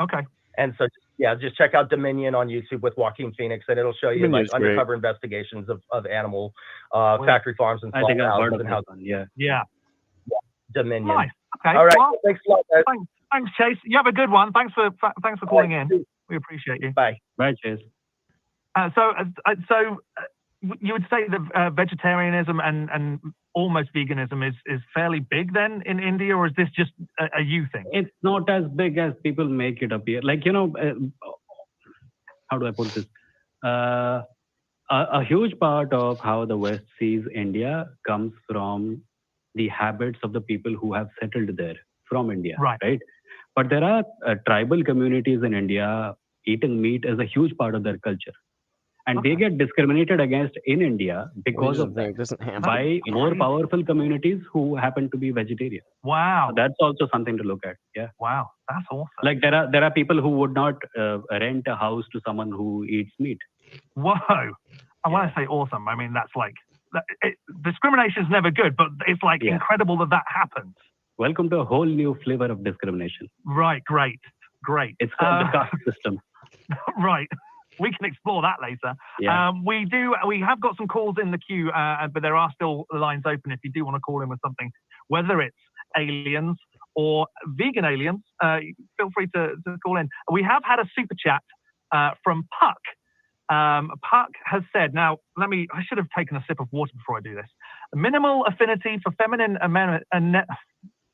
Okay. And so, yeah, just check out Dominion on YouTube with Joaquin Phoenix, and it'll show you like Dominion's great. undercover investigations of animal factory farms and I think I've heard slaughterhouses of and that how. one. Yeah. Yeah. Dominion. Nice. Okay. All right. Well, Thanks a lot, guys. thanks, Chase. You have a good one. Thanks for calling in. We appreciate you. Bye. Bye, Chase. So you would say that vegetarianism and almost veganism is fairly big then in India, or is this just a you thing? It's not as big as people make it appear. Like, how do I put this? A huge part of how the West sees India comes from the habits of the people who have settled there from India, right? But there are tribal communities in India. Eating meat is a huge part of their culture. And they get discriminated against in India because of that by more powerful communities who happen to be vegetarian. Wow. So that's also something to look at. Yeah. Wow, that's awesome. Like there are people who would not rent a house to someone who eats meat. Whoa. And when I say awesome, I mean that's like discrimination is never good, but it's like incredible that happens. Welcome to a whole new flavor of discrimination. Right. Great. It's called the caste system. Right. We can explore that later. Yeah. We have got some calls in the queue, but there are still lines open if you do want to call in with something, whether it's aliens or vegan aliens. Feel free to call in. We have had a super chat from Puck. Puck has said, now I should have taken a sip of water before I do this. Minimal affinity for feminine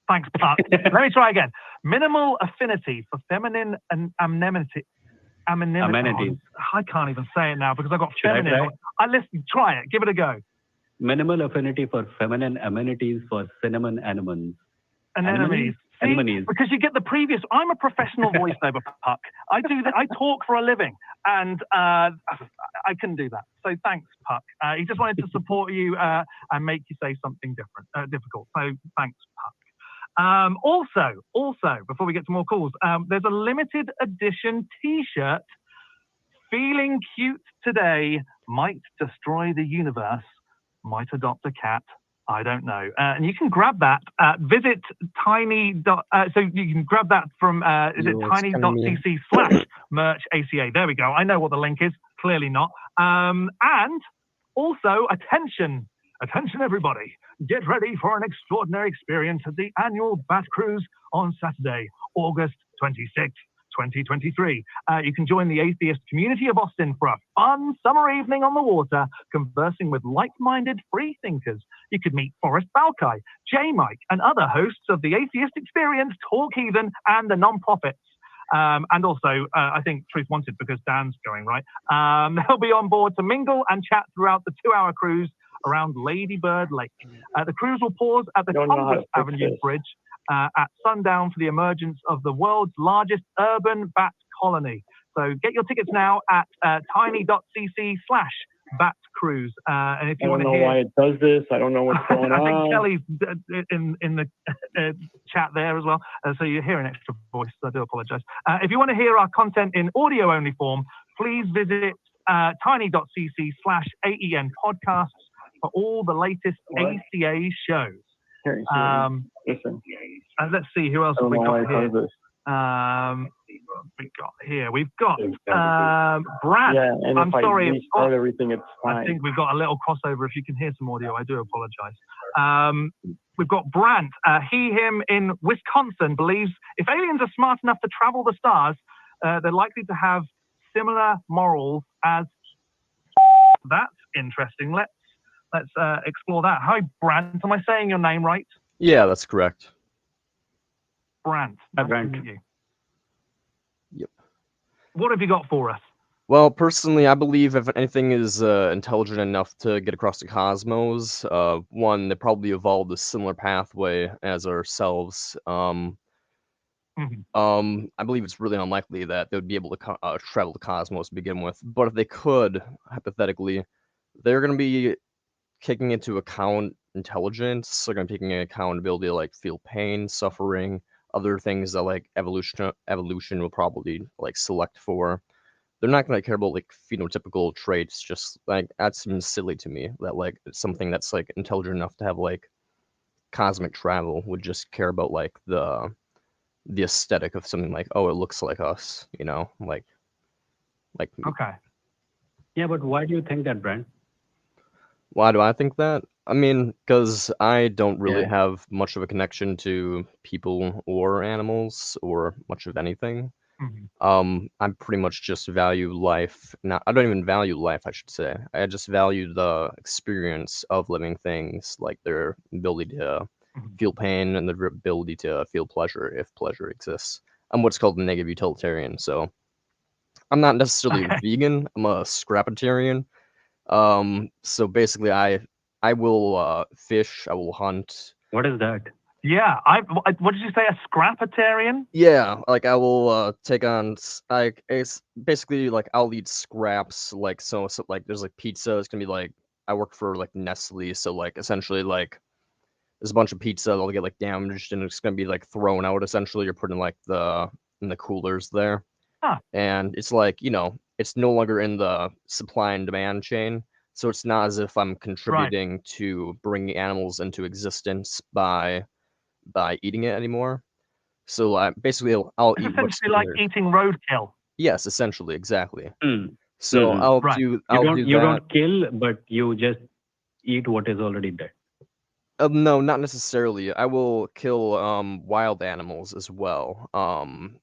thanks, Puck. Let me try again. Minimal affinity for feminine and amenities. I can't even say it now because I've got feminine. Listen, try it. Give it a go. Minimal affinity for feminine amenities for cinnamon anemones. Anemones. Because you get the previous. I'm a professional voiceover, Puck. I do that. I talk for a living, and I couldn't do that. So thanks, Puck. He just wanted to support you and make you say something difficult. So thanks, Puck. Also, before we get to more calls, there's a limited edition T-shirt. Feeling cute today might destroy the universe. Might adopt a cat. I don't know. And you can grab that. Visit tiny. So you can grab that from is it tiny.cc/merch ACA. There we go. I know what the link is. Clearly not. And also, attention everybody. Get ready for an extraordinary experience at the annual Bat Cruise on Saturday, August 26th, 2023. You can join the atheist community of Austin for a fun summer evening on the water, conversing with like-minded free thinkers. You could meet Forrest Balkai, J. Mike, and other hosts of the Atheist Experience, Talk Heathen, and the non-profits. And also, I think Truth Wanted, because Dan's going, right? They'll be on board to mingle and chat throughout the 2-hour cruise around Lady Bird Lake. The cruise will pause at the Congress Avenue Bridge at sundown for the emergence of the world's largest urban bat colony. So get your tickets now at tiny.cc/batcruise. And if you want to hear, why it does this. I don't know what's going on. I think Kelly's in the chat there as well. So you're hearing extra voice. I do apologize. If you want to hear our content in audio only form, please visit tiny.cc/AEN podcasts for all the latest ACA shows. Let's see who else have we got here. We've got Brad. Yeah, and I'm sorry. Restart everything, it's fine. I think we've got a little crossover. If you can hear some audio, I do apologize. We've got Brant. He, him in Wisconsin believes if aliens are smart enough to travel the stars, they're likely to have similar morals as. That's interesting. Let's explore that. Hi, Brant. Am I saying your name right? Yeah, that's correct. Brant. Hi, Brant. Yep. What have you got for us? Well, personally, I believe if anything is intelligent enough to get across the cosmos, one, they probably evolved a similar pathway as ourselves. I believe it's really unlikely that they would be able to travel the cosmos to begin with. But if they could, hypothetically, they're going to be taking into account intelligence. They're going to be taking into account ability to like feel pain, suffering, other things that like evolution will probably like select for. they're not gonna care about like phenotypical traits. Just like that seems silly to me. That like something that's like intelligent enough to have like cosmic travel would just care about like the aesthetic of something like, oh, it looks like us, you know, like Okay. Yeah, but why do you think that, Brent? Why do I think that? I mean, because I don't really Yeah. have much of a connection to people or animals or much of anything. Mhm. I pretty much just value life. Not, I don't even value life, I should say. I just value the experience of living things, like their ability to Mhm. feel pain and their ability to feel pleasure if pleasure exists. I'm what's called a negative utilitarian, so I'm not necessarily a Okay. vegan. I'm a scrapitarian. So basically, I will fish. I will hunt. What is that? Yeah. What did you say? A scrapitarian? Yeah, like I will take on like it's basically like I'll eat scraps. Like so like there's like pizza. It's gonna be like I work for like Nestle, so like essentially like there's a bunch of pizza that'll get like damaged and it's gonna be like thrown out. Essentially, you're putting like in the coolers there. Huh. And it's like, you know, it's no longer in the supply and demand chain. So it's not as if I'm Right. contributing to bringing animals into existence by eating it anymore. So basically, I'll It's eat what's essentially in like there. eating roadkill. Yes, essentially, exactly. Hmm. So Mhm. Right. You I'll do you that. don't kill, but you just eat what is already dead. No, not necessarily. I will kill wild animals as well.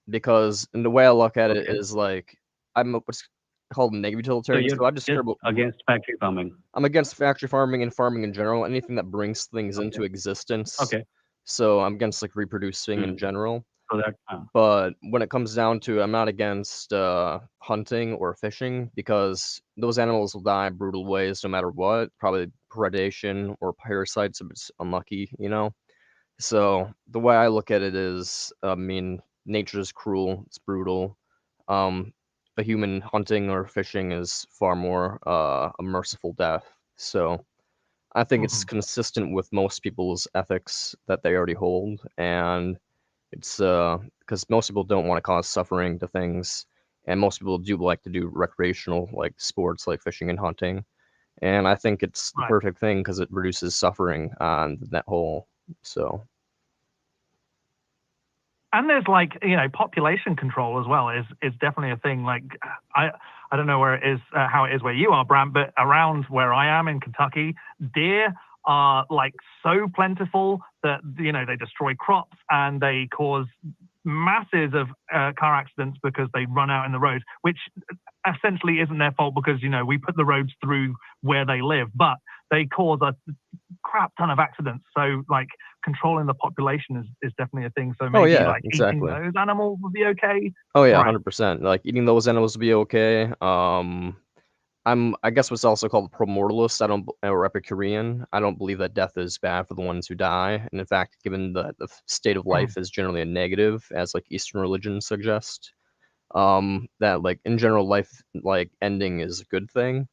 Because and the way I look at it Okay. is like what's called a negative So utilitarian. you're So I just care just about against factory farming. I'm against factory farming and farming in general, anything that brings things Okay. into existence. Okay. So I'm against like reproducing in Hmm. general. So that But when it comes down to it, I'm not against hunting or fishing because those animals will die brutal ways no matter what. Probably predation or parasites if it's unlucky, you know. So the way I look at it is, I mean, nature is cruel, it's brutal. A human hunting or fishing is far more a merciful death. So I think it's Mhm. consistent with most people's ethics that they already hold, and it's because most people don't want to cause suffering to things, and most people do like to do recreational like sports like fishing and hunting. And I think it's the Right. perfect thing because it reduces suffering on that whole. So And there's like, you know, population control as well is definitely a thing. Like I don't know where it is, how it is where you are, Brant, but around where I am in Kentucky, deer are like so plentiful that, you know, they destroy crops and they cause masses of car accidents because they run out in the road, which essentially isn't their fault because, you know, we put the roads through where they live, but they cause a crap ton of accidents. So like controlling the population is definitely a thing. So oh maybe yeah, like eating exactly. those animals would be okay. Oh yeah, Right. 100%. Like eating those animals would be okay. I guess what's also called promortalist. I don't or Epicurean. I don't believe that death is bad for the ones who die. And in fact, given the state of life is generally a negative, as like Eastern religions suggest, that like in general life like ending is a good thing.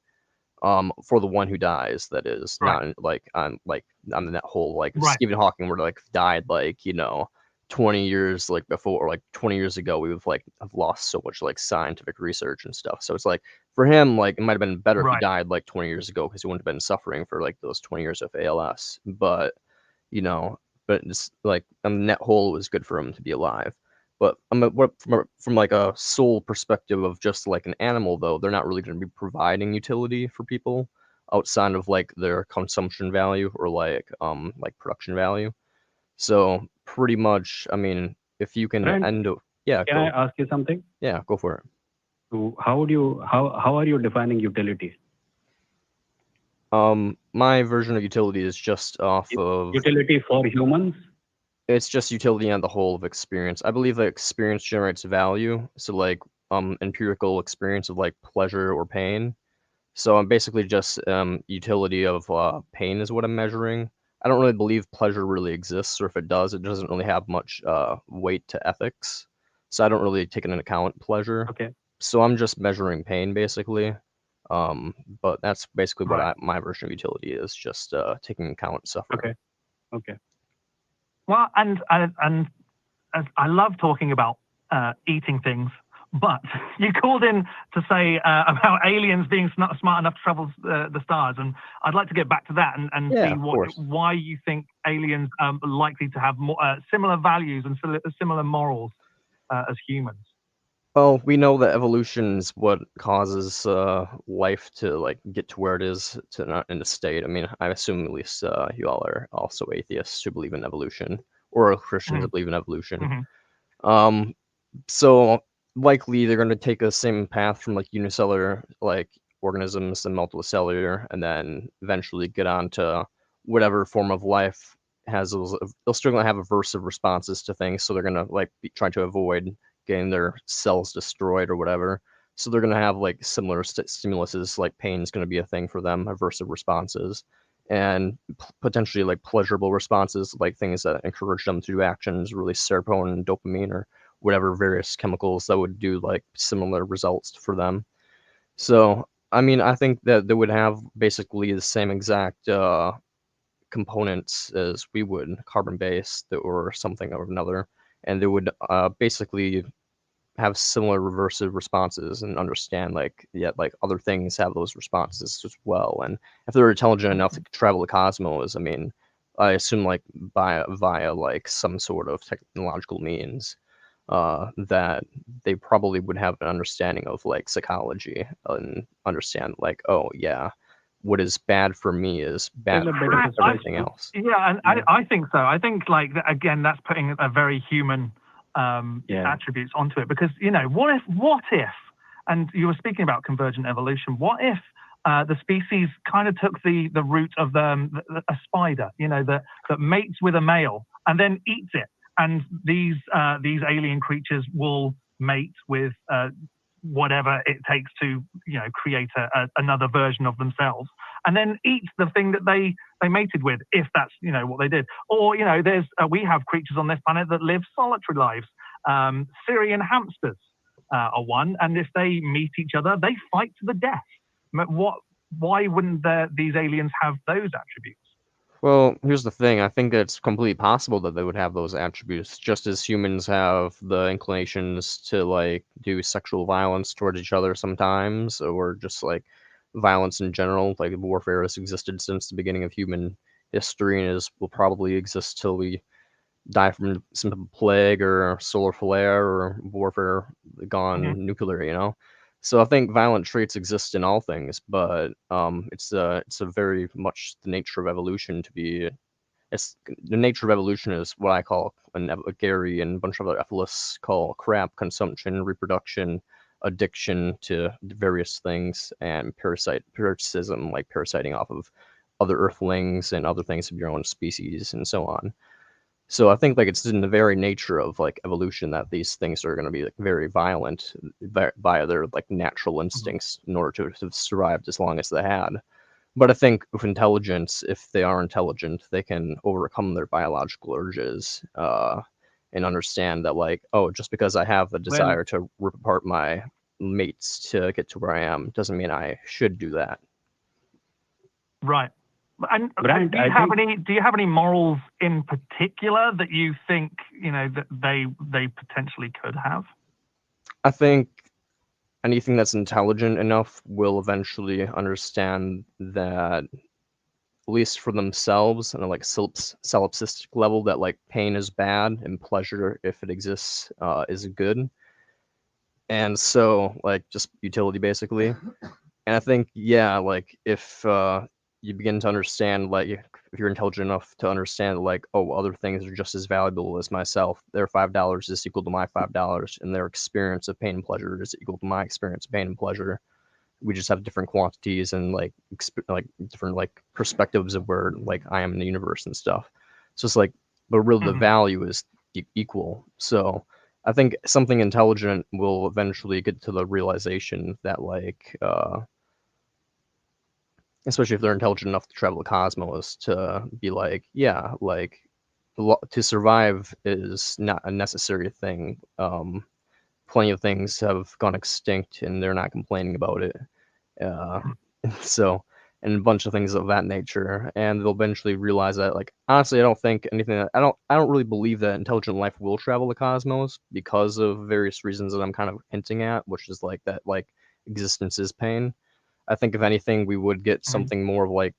For the one who dies, that is Right. not like on that whole like Right. Stephen Hawking would like died like 20 years like before, like 20 years ago, we would like have lost so much like scientific research and stuff. So it's like for him, like it might have been better if he Right. died like 20 years ago because he wouldn't have been suffering for like those 20 years of ALS. You know, but it's like on the net whole, it was good for him to be alive. But from like a soul perspective of just like an animal, though, they're not really going to be providing utility for people outside of like their consumption value or like production value. So pretty much, I mean, if you can Brent, end, yeah, can go, I ask you something? yeah, go for it. So how would you how are you defining utility? My version of utility is just off of Utility for humans? it's just utility on the whole of experience. I believe that experience generates value. So like empirical experience of like pleasure or pain. So I'm basically just utility of pain is what I'm measuring. I don't really believe pleasure really exists, or if it does, it doesn't really have much weight to ethics. So I don't really take into account pleasure. Okay. So I'm just measuring pain basically. But that's basically what Right. my version of utility is, just taking into account suffering. Okay. Okay. Well, and I love talking about eating things, But you called in to say about aliens being smart enough to travel the stars, and I'd like to get back to that and Yeah, see of course. why you think aliens are likely to have more, similar values and similar morals as humans. Well, we know that evolution is what causes life to like get to where it is to not in a state. I mean, I assume at least you all are also atheists who believe in evolution, or Christians that believe in evolution. So likely they're going to take the same path from like unicellular like organisms and multicellular, and then eventually get on to whatever form of life has those. They'll still gonna have aversive responses to things, so they're gonna like be trying to avoid getting their cells destroyed or whatever. So they're gonna have like similar stimuluses, like pain is gonna be a thing for them, aversive responses, and potentially like pleasurable responses, like things that encourage them to do actions, release serotonin and dopamine or whatever various chemicals that would do like similar results for them. So, I mean, I think that they would have basically the same exact components as we would, carbon-based or something or another, and they would basically have similar reversive responses and understand like like other things have those responses as well. And if they're intelligent enough to travel the cosmos, I mean, I assume like via like some sort of technological means, that they probably would have an understanding of like psychology and understand like, oh yeah, what is bad for me is bad for everything else. Yeah, and I think so. I think like again, that's putting a very human attributes onto it, because what if, and you were speaking about convergent evolution. What if the species kind of took the route of a spider, that mates with a male and then eats it, and these alien creatures will mate with whatever it takes to create another version of themselves, and then eat the thing that they mated with, if that's what they did. Or there's we have creatures on this planet that live solitary lives. Syrian hamsters are one, and if they meet each other, they fight to the death. Why wouldn't these aliens have those attributes? Well, here's the thing. I think it's completely possible that they would have those attributes, just as humans have the inclinations to like do sexual violence towards each other sometimes, or just like violence in general. Like warfare has existed since the beginning of human history and will probably exist till we die from some plague or solar flare or warfare gone nuclear. So I think violent traits exist in all things, but it's a very much the nature of evolution to be. It's the nature of evolution is what I call, and Gary and a bunch of other ethicists call, crap consumption, reproduction, addiction to various things, and parasitism, like parasiting off of other earthlings and other things of your own species, and so on. So I think like it's in the very nature of like evolution that these things are going to be like very violent by their like natural instincts in order to have survived as long as they had. But I think with intelligence, if they are intelligent, they can overcome their biological urges and understand that like, oh, just because I have the desire to rip apart my mates to get to where I am doesn't mean I should do that. Right. And do you have any morals in particular that you think that they potentially could have? I think anything that's intelligent enough will eventually understand that, at least for themselves, on a like solipsistic level, that like pain is bad and pleasure, if it exists, is good. And so like just utility basically. And I think like if you begin to understand, like if you're intelligent enough to understand like, oh, other things are just as valuable as myself, their $5 is equal to my $5, and their experience of pain and pleasure is equal to my experience of pain and pleasure. We just have different quantities and like different like perspectives of where like I am in the universe and stuff. So it's like, but really the value is equal. So I think something intelligent will eventually get to the realization that like especially if they're intelligent enough to travel the cosmos, to be like, yeah, like to survive is not a necessary thing. Plenty of things have gone extinct and they're not complaining about it. So and a bunch of things of that nature. And they'll eventually realize that, like, honestly, I don't think anything that I don't really believe that intelligent life will travel the cosmos because of various reasons that I'm kind of hinting at, which is like that, like, existence is pain. I think if anything, we would get something more of like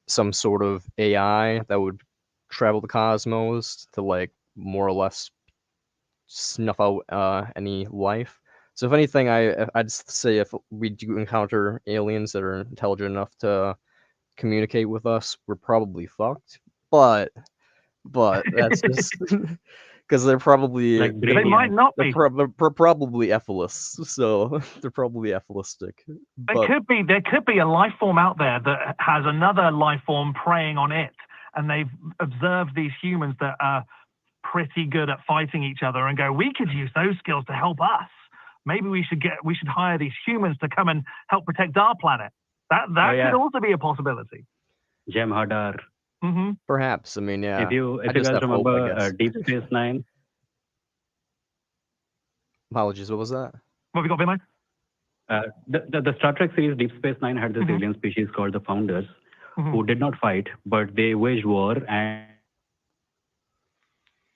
some sort of AI that would travel the cosmos to like more or less snuff out any life. So if anything, I'd say if we do encounter aliens that are intelligent enough to communicate with us, we're probably fucked. But that's just because they're probably Like They might not be. they're probably EFIILists, so they're probably EFIIlistic. But There could be a life form out there that has another life form preying on it, and they've observed these humans that are pretty good at fighting each other, and go, we could use those skills to help us. Maybe we should hire these humans to come and help protect our planet. That could also be a possibility. Jem'Hadar. Perhaps. I mean, yeah. If you I just guys have hope, I remember guess. Deep Space Nine. Apologies, what was that? What have we got, Vimo? The Star Trek series Deep Space Nine had this alien species called the Founders, who did not fight, but they waged war and.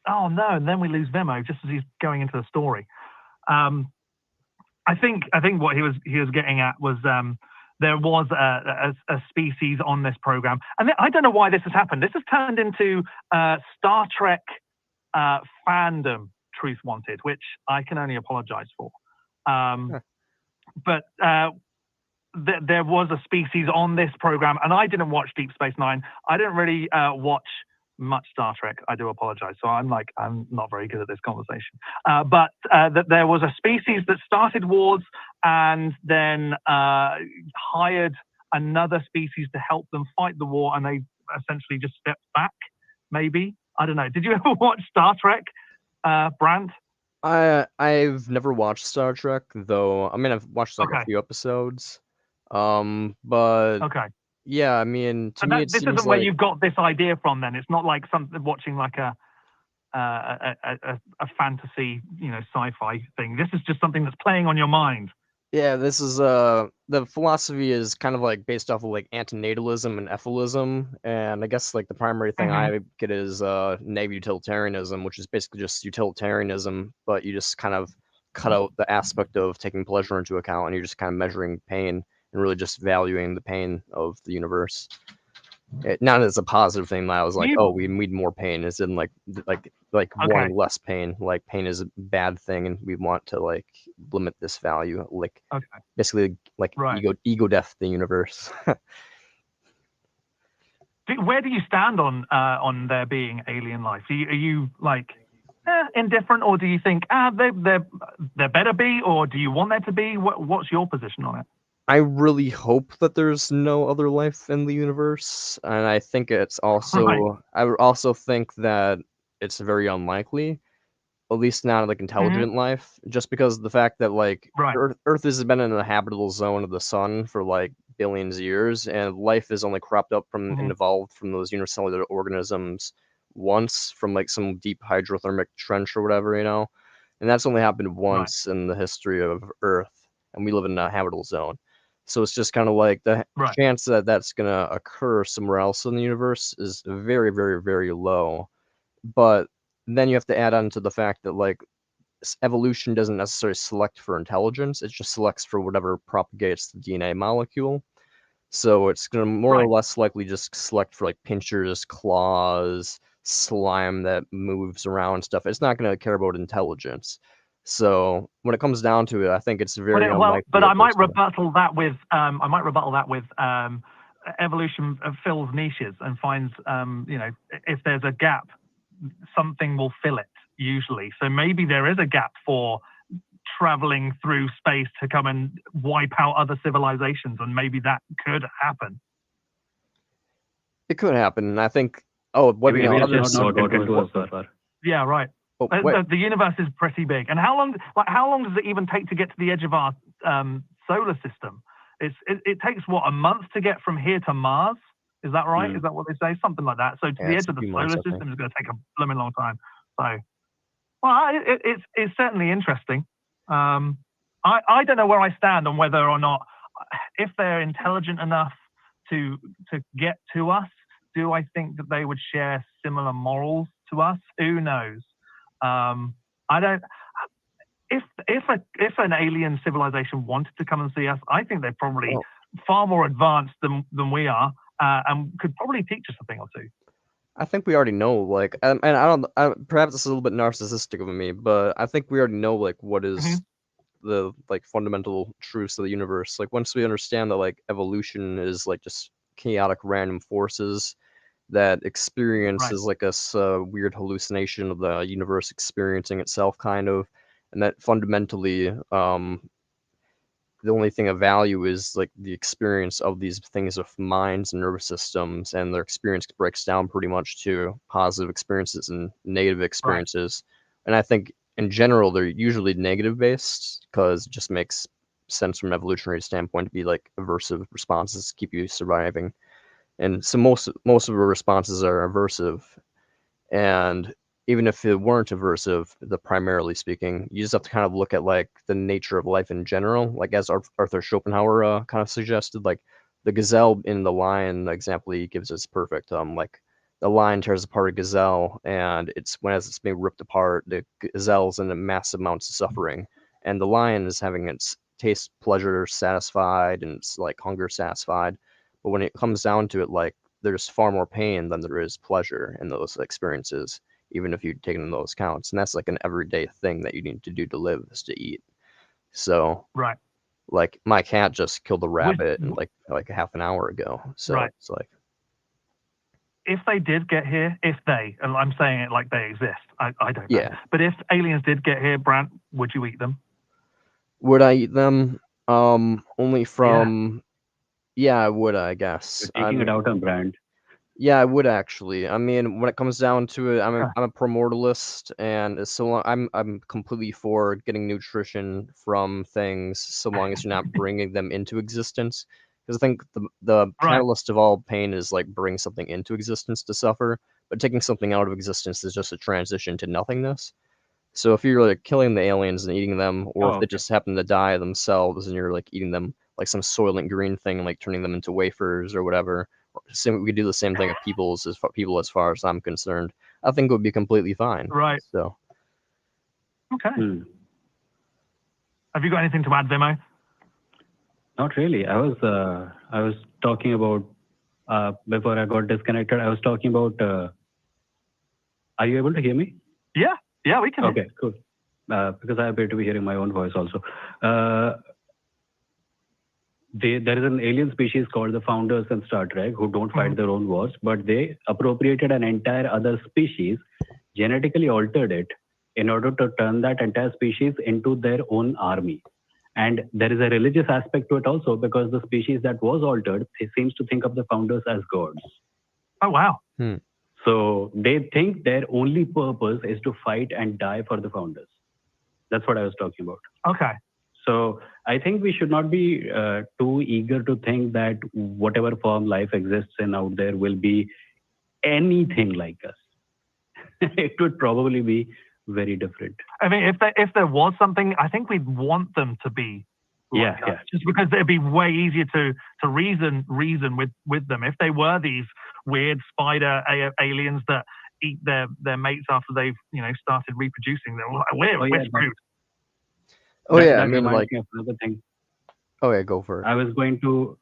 Oh no! And then we lose Vimo just as he's going into the story. I think what he was getting at was there was a species on this program, and I don't know why this has happened. This has turned into Star Trek fandom truth wanted, which I can only apologize for. But there was a species on this program, and I didn't watch Deep Space Nine. I didn't really watch much Star Trek. I do apologize. So I'm not very good at this conversation. But that there was a species that started wars and then hired another species to help them fight the war, and they essentially just stepped back. Maybe, I don't know. Did you ever watch Star Trek, Brandt? I've never watched Star Trek, though. I mean, I've watched like a few episodes. But yeah, I mean, to me, it this seems isn't where like you've got this idea from. Then it's not like something watching like a fantasy, sci-fi thing. This is just something that's playing on your mind. yeah, this is the philosophy is kind of like based off of like antinatalism and EFIIlism, and I guess like the primary thing I get is negative utilitarianism, which is basically just utilitarianism, but you just kind of cut out the aspect of taking pleasure into account, and you're just kind of measuring pain and really just valuing the pain of the universe. Not as a positive thing that I was like, oh, we need more pain, as in like wanting less pain. Like pain is a bad thing, and we want to like limit this value, like basically like ego death the universe. Where do you stand on there being alien life? Are you like indifferent, or do you think there better be, or do you want there to be? What's your position on it? I really hope that there's no other life in the universe, and I think it's also I would also think that it's very unlikely, at least not like intelligent life, just because of the fact that like Earth has been in a habitable zone of the sun for like billions of years, and life is only cropped up from and evolved from those unicellular organisms once from like some deep hydrothermic trench or whatever, and that's only happened once in the history of Earth, and we live in a habitable zone. So it's just kind of like the chance that that's going to occur somewhere else in the universe is very, very, very low. But then you have to add on to the fact that like evolution doesn't necessarily select for intelligence. It just selects for whatever propagates the DNA molecule. So it's going to more or less likely just select for like pinchers, claws, slime that moves around stuff. It's not going to care about intelligence. So when it comes down to it, I think it's very unlikely. But I might rebuttal that with evolution fills niches and finds if there's a gap, something will fill it usually. So maybe there is a gap for traveling through space to come and wipe out other civilizations, and maybe that could happen. It could happen, and I think yeah, right. The universe is pretty big, and how long does it even take to get to the edge of our solar system? It takes what, a month to get from here to Mars? Is that right? Is that what they say? Something like that. So to the edge of the solar system is going to take a blooming long time. So, well, it's certainly interesting. I don't know where I stand on whether or not, if they're intelligent enough to get to us, do I think that they would share similar morals to us? Who knows? I don't. If an alien civilization wanted to come and see us, I think they're probably far more advanced than we are, and could probably teach us a thing or two. I think we already know, like, and I don't. Perhaps it's a little bit narcissistic of me, but I think we already know, like, what is the like fundamental truths of the universe. Like, once we understand that, like, evolution is like just chaotic random forces, that experience is like a weird hallucination of the universe experiencing itself, kind of, and that fundamentally, the only thing of value is like the experience of these things of minds and nervous systems, and their experience breaks down pretty much to positive experiences and negative experiences. And I think in general they're usually negative based because it just makes sense from an evolutionary standpoint to be like aversive responses to keep you surviving. And so most of the responses are aversive, and even if it weren't aversive, primarily speaking, you just have to kind of look at like the nature of life in general. Like as Arthur Schopenhauer kind of suggested, like the gazelle in the lion example he gives is perfect. Like the lion tears apart a gazelle, and as it's being ripped apart, the gazelle's in massive amounts of suffering, and the lion is having its taste pleasure satisfied and its like hunger satisfied. But when it comes down to it, like there's far more pain than there is pleasure in those experiences, even if you take in those counts. And that's like an everyday thing that you need to do to live, is to eat. So like my cat just killed a rabbit in like a half an hour ago. So it's like, if they did get here, and I'm saying it like they exist, I don't know. Yeah. But if aliens did get here, Brant, would you eat them? Would I eat them? Only from yeah, I would, I guess. You're taking it out on Brand. Yeah, I would actually. I mean, when it comes down to it, I'm a primordialist, and so long, I'm completely for getting nutrition from things, so long as you're not bringing them into existence. Because I think the catalyst of all pain is like bring something into existence to suffer, but taking something out of existence is just a transition to nothingness. So if you're like killing the aliens and eating them, or if they just happen to die themselves and you're like eating them like some Soylent Green thing, like turning them into wafers or whatever, we could do the same thing with people as far as I'm concerned. I think it would be completely fine. Right. So. Okay. Have you got anything to add, Vimo? Not really. I was talking about before I got disconnected. I was talking about. Are you able to hear me? Yeah, we can. Okay, cool. Because I appear to be hearing my own voice also. There is an alien species called the Founders in Star Trek who don't fight their own wars, but they appropriated an entire other species, genetically altered it in order to turn that entire species into their own army. And there is a religious aspect to it also, because the species that was altered, it seems to think of the Founders as gods. Oh, wow. So they think their only purpose is to fight and die for the Founders. That's what I was talking about. Okay. So I think we should not be too eager to think that whatever form life exists in out there will be anything like us. It would probably be very different. I mean, if there was something, I think we'd want them to be like us, just because it'd be way easier to reason with them. If they were these weird spider aliens that eat their mates after they've started reproducing, we're screwed. I mean, like another thing. Oh yeah, go for it. I was going to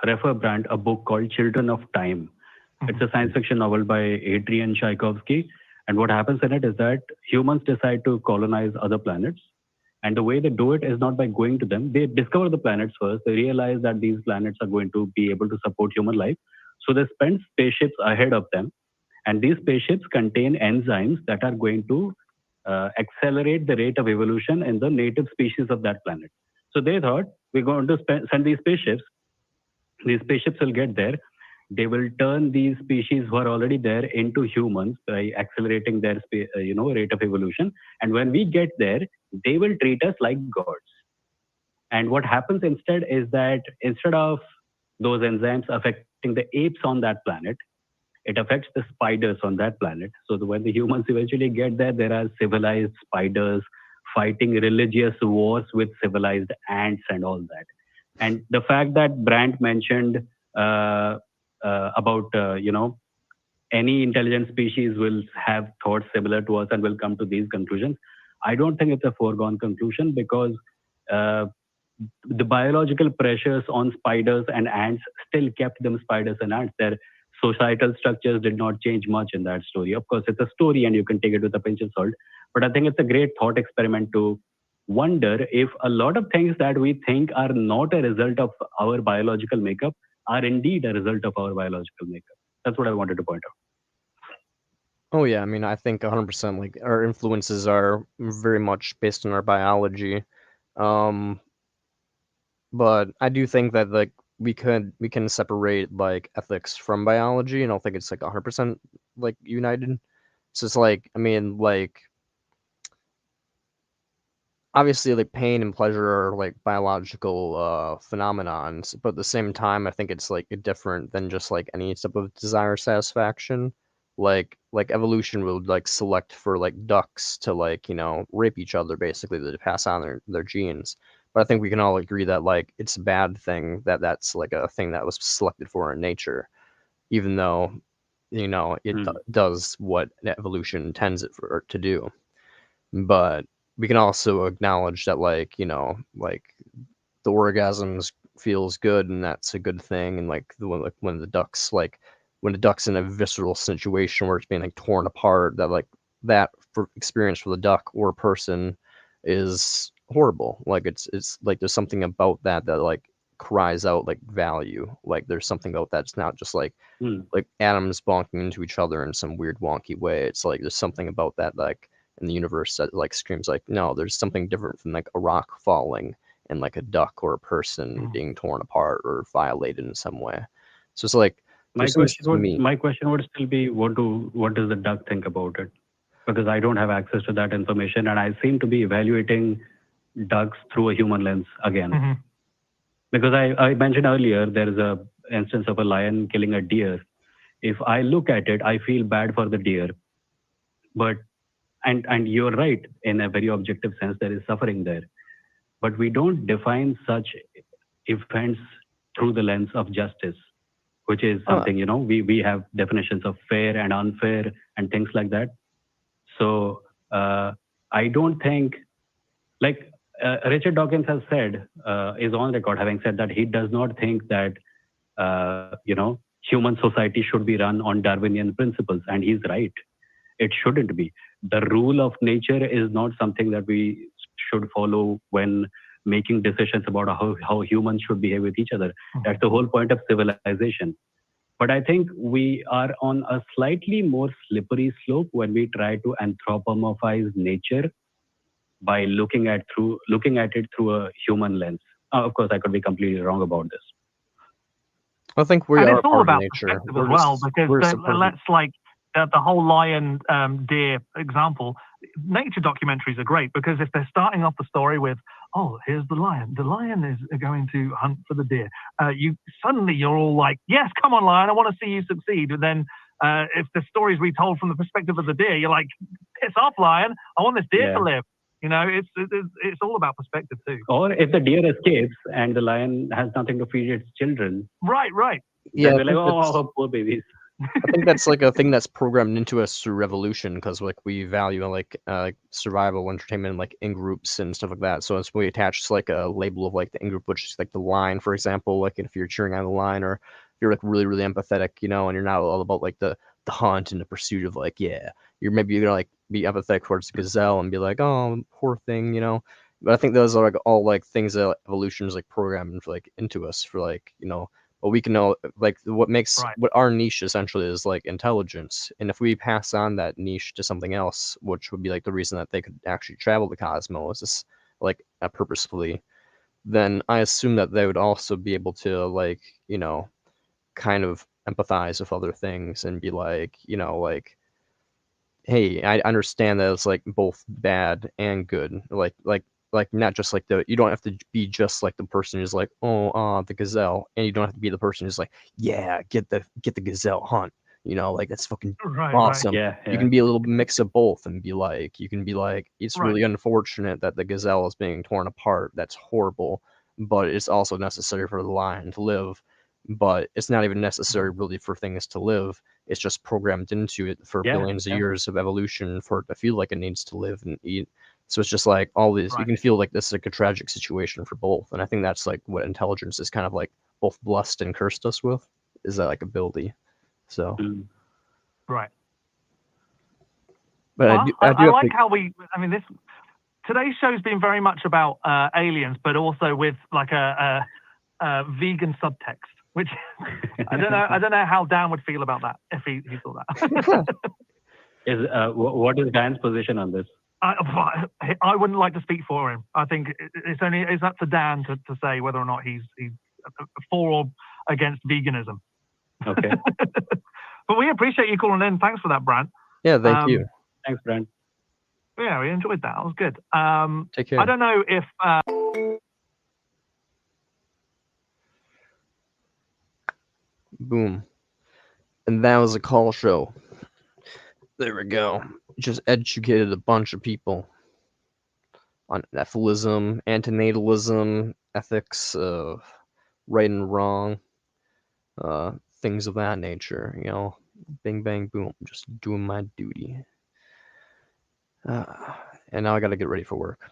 refer Brand a book called Children of Time. It's a science fiction novel by Adrian Tchaikovsky. And what happens in it is that humans decide to colonize other planets. And the way they do it is not by going to them. They discover the planets first. They realize that these planets are going to be able to support human life. So they spend spaceships ahead of them. And these spaceships contain enzymes that are going to accelerate the rate of evolution in the native species of that planet. So they thought, we're going to send these spaceships. These spaceships will get there. They will turn these species who are already there into humans by accelerating their rate of evolution. And when we get there, they will treat us like gods. And what happens instead is that instead of those enzymes affecting the apes on that planet, it affects the spiders on that planet. So when the humans eventually get there, there are civilized spiders fighting religious wars with civilized ants and all that. And the fact that Brandt mentioned about any intelligent species will have thoughts similar to us and will come to these conclusions, I don't think it's a foregone conclusion, because the biological pressures on spiders and ants still kept them spiders and ants. Their societal structures did not change much in that story. Of course, it's a story and you can take it with a pinch of salt, but I think it's a great thought experiment to wonder if a lot of things that we think are not a result of our biological makeup are indeed a result of our biological makeup. That's what I wanted to point out. Oh yeah, I mean, I think 100%. Like our influences are very much based on our biology, but I do think that like we can separate like ethics from biology, and I don't think it's like 100% like united. So it's like, I mean, like obviously like pain and pleasure are like biological phenomenons, but at the same time I think it's like different than just like any type of desire satisfaction. Like evolution would like select for like ducks to like, rape each other basically, to pass on their genes. But I think we can all agree that like it's a bad thing that that's like a thing that was selected for in nature, even though it does what evolution intends it for to do. But we can also acknowledge that like like the orgasms feels good, and that's a good thing. And like when the ducks when the duck's in a visceral situation where it's being like torn apart, that like that for experience for the duck or person is horrible. Like it's like there's something about that like cries out like value. Like there's something about that. It's not just like atoms bonking into each other in some weird wonky way. It's like there's something about that like in the universe that like screams like, no, there's something different from like a rock falling and like a duck or a person being torn apart or violated in some way. So it's like my question would still be, what does the duck think about it? Because I don't have access to that information, and I seem to be evaluating ducks through a human lens again. Because I mentioned earlier, there is a instance of a lion killing a deer. If I look at it, I feel bad for the deer. But and you're right, in a very objective sense, there is suffering there. But we don't define such events through the lens of justice, which is something, we have definitions of fair and unfair and things like that. So I don't think, like Richard Dawkins has said, is on record having said that he does not think that, human society should be run on Darwinian principles. And he's right. It shouldn't be. The rule of nature is not something that we should follow when making decisions about how humans should behave with each other. That's the whole point of civilization. But I think we are on a slightly more slippery slope when we try to anthropomorphize nature by looking at it through a human lens. Of course, I could be completely wrong about this. I think we and are it's all part about of nature perspective as well, because let's like the whole lion deer example. Nature documentaries are great because if they're starting off the story with, oh, here's the lion is going to hunt for the deer, you're all like, yes, come on, lion, I want to see you succeed. And then if the story's retold from the perspective of the deer, you're like, piss off, lion, I want this deer to live. It's all about perspective too. Or if the deer escapes and the lion has nothing to feed its children. Right. Yeah, they're like, oh, poor babies. I think that's like a thing that's programmed into us through evolution, because like we value like survival entertainment like in groups and stuff like that. So it's we attach like a label of like the in group, which is like the line, for example, like if you're cheering on the line, or if you're like really really empathetic, and you're not all about like the hunt and the pursuit of like, yeah, you're gonna like be empathetic towards the gazelle and be like, oh, poor thing, But I think those are like all like things that evolution is like programmed like into us for like but we can know like what makes what our niche essentially is like intelligence. And if we pass on that niche to something else, which would be like the reason that they could actually travel the cosmos, like purposefully, then I assume that they would also be able to like, kind of empathize with other things and be like, like, hey, I understand that it's like both bad and good. Like not just like you don't have to be just like the person who's like, oh, the gazelle, and you don't have to be the person who's like, yeah, get the gazelle hunt. Like that's fucking awesome. Yeah. You can be a little mix of both and be like, it's really unfortunate that the gazelle is being torn apart. That's horrible. but it's also necessary for the lion to live. But it's not even necessary really for things to live. It's just programmed into it for billions of years of evolution for it to feel like it needs to live and eat. So it's just like all these, you can feel like this is like a tragic situation for both. And I think that's like what intelligence is kind of like both blessed and cursed us with, is that like ability. So. Right. But I like how today's show's been very much about aliens, but also with like a vegan subtext, which I don't know how Dan would feel about that if he saw that. What is Dan's position on this? I wouldn't like to speak for him. I think it's up to Dan to say whether or not he's for or against veganism. Okay. But we appreciate you calling in. Thanks for that, Brant. Yeah, thank you. Thanks, Brant. Yeah, we enjoyed that. That was good. Take care. I don't know if Boom. And that was a call show. There we go. Just educated a bunch of people on EFIILism, antinatalism, ethics, right and wrong, things of that nature. You know, bing, bang, boom. Just doing my duty. And now I got to get ready for work.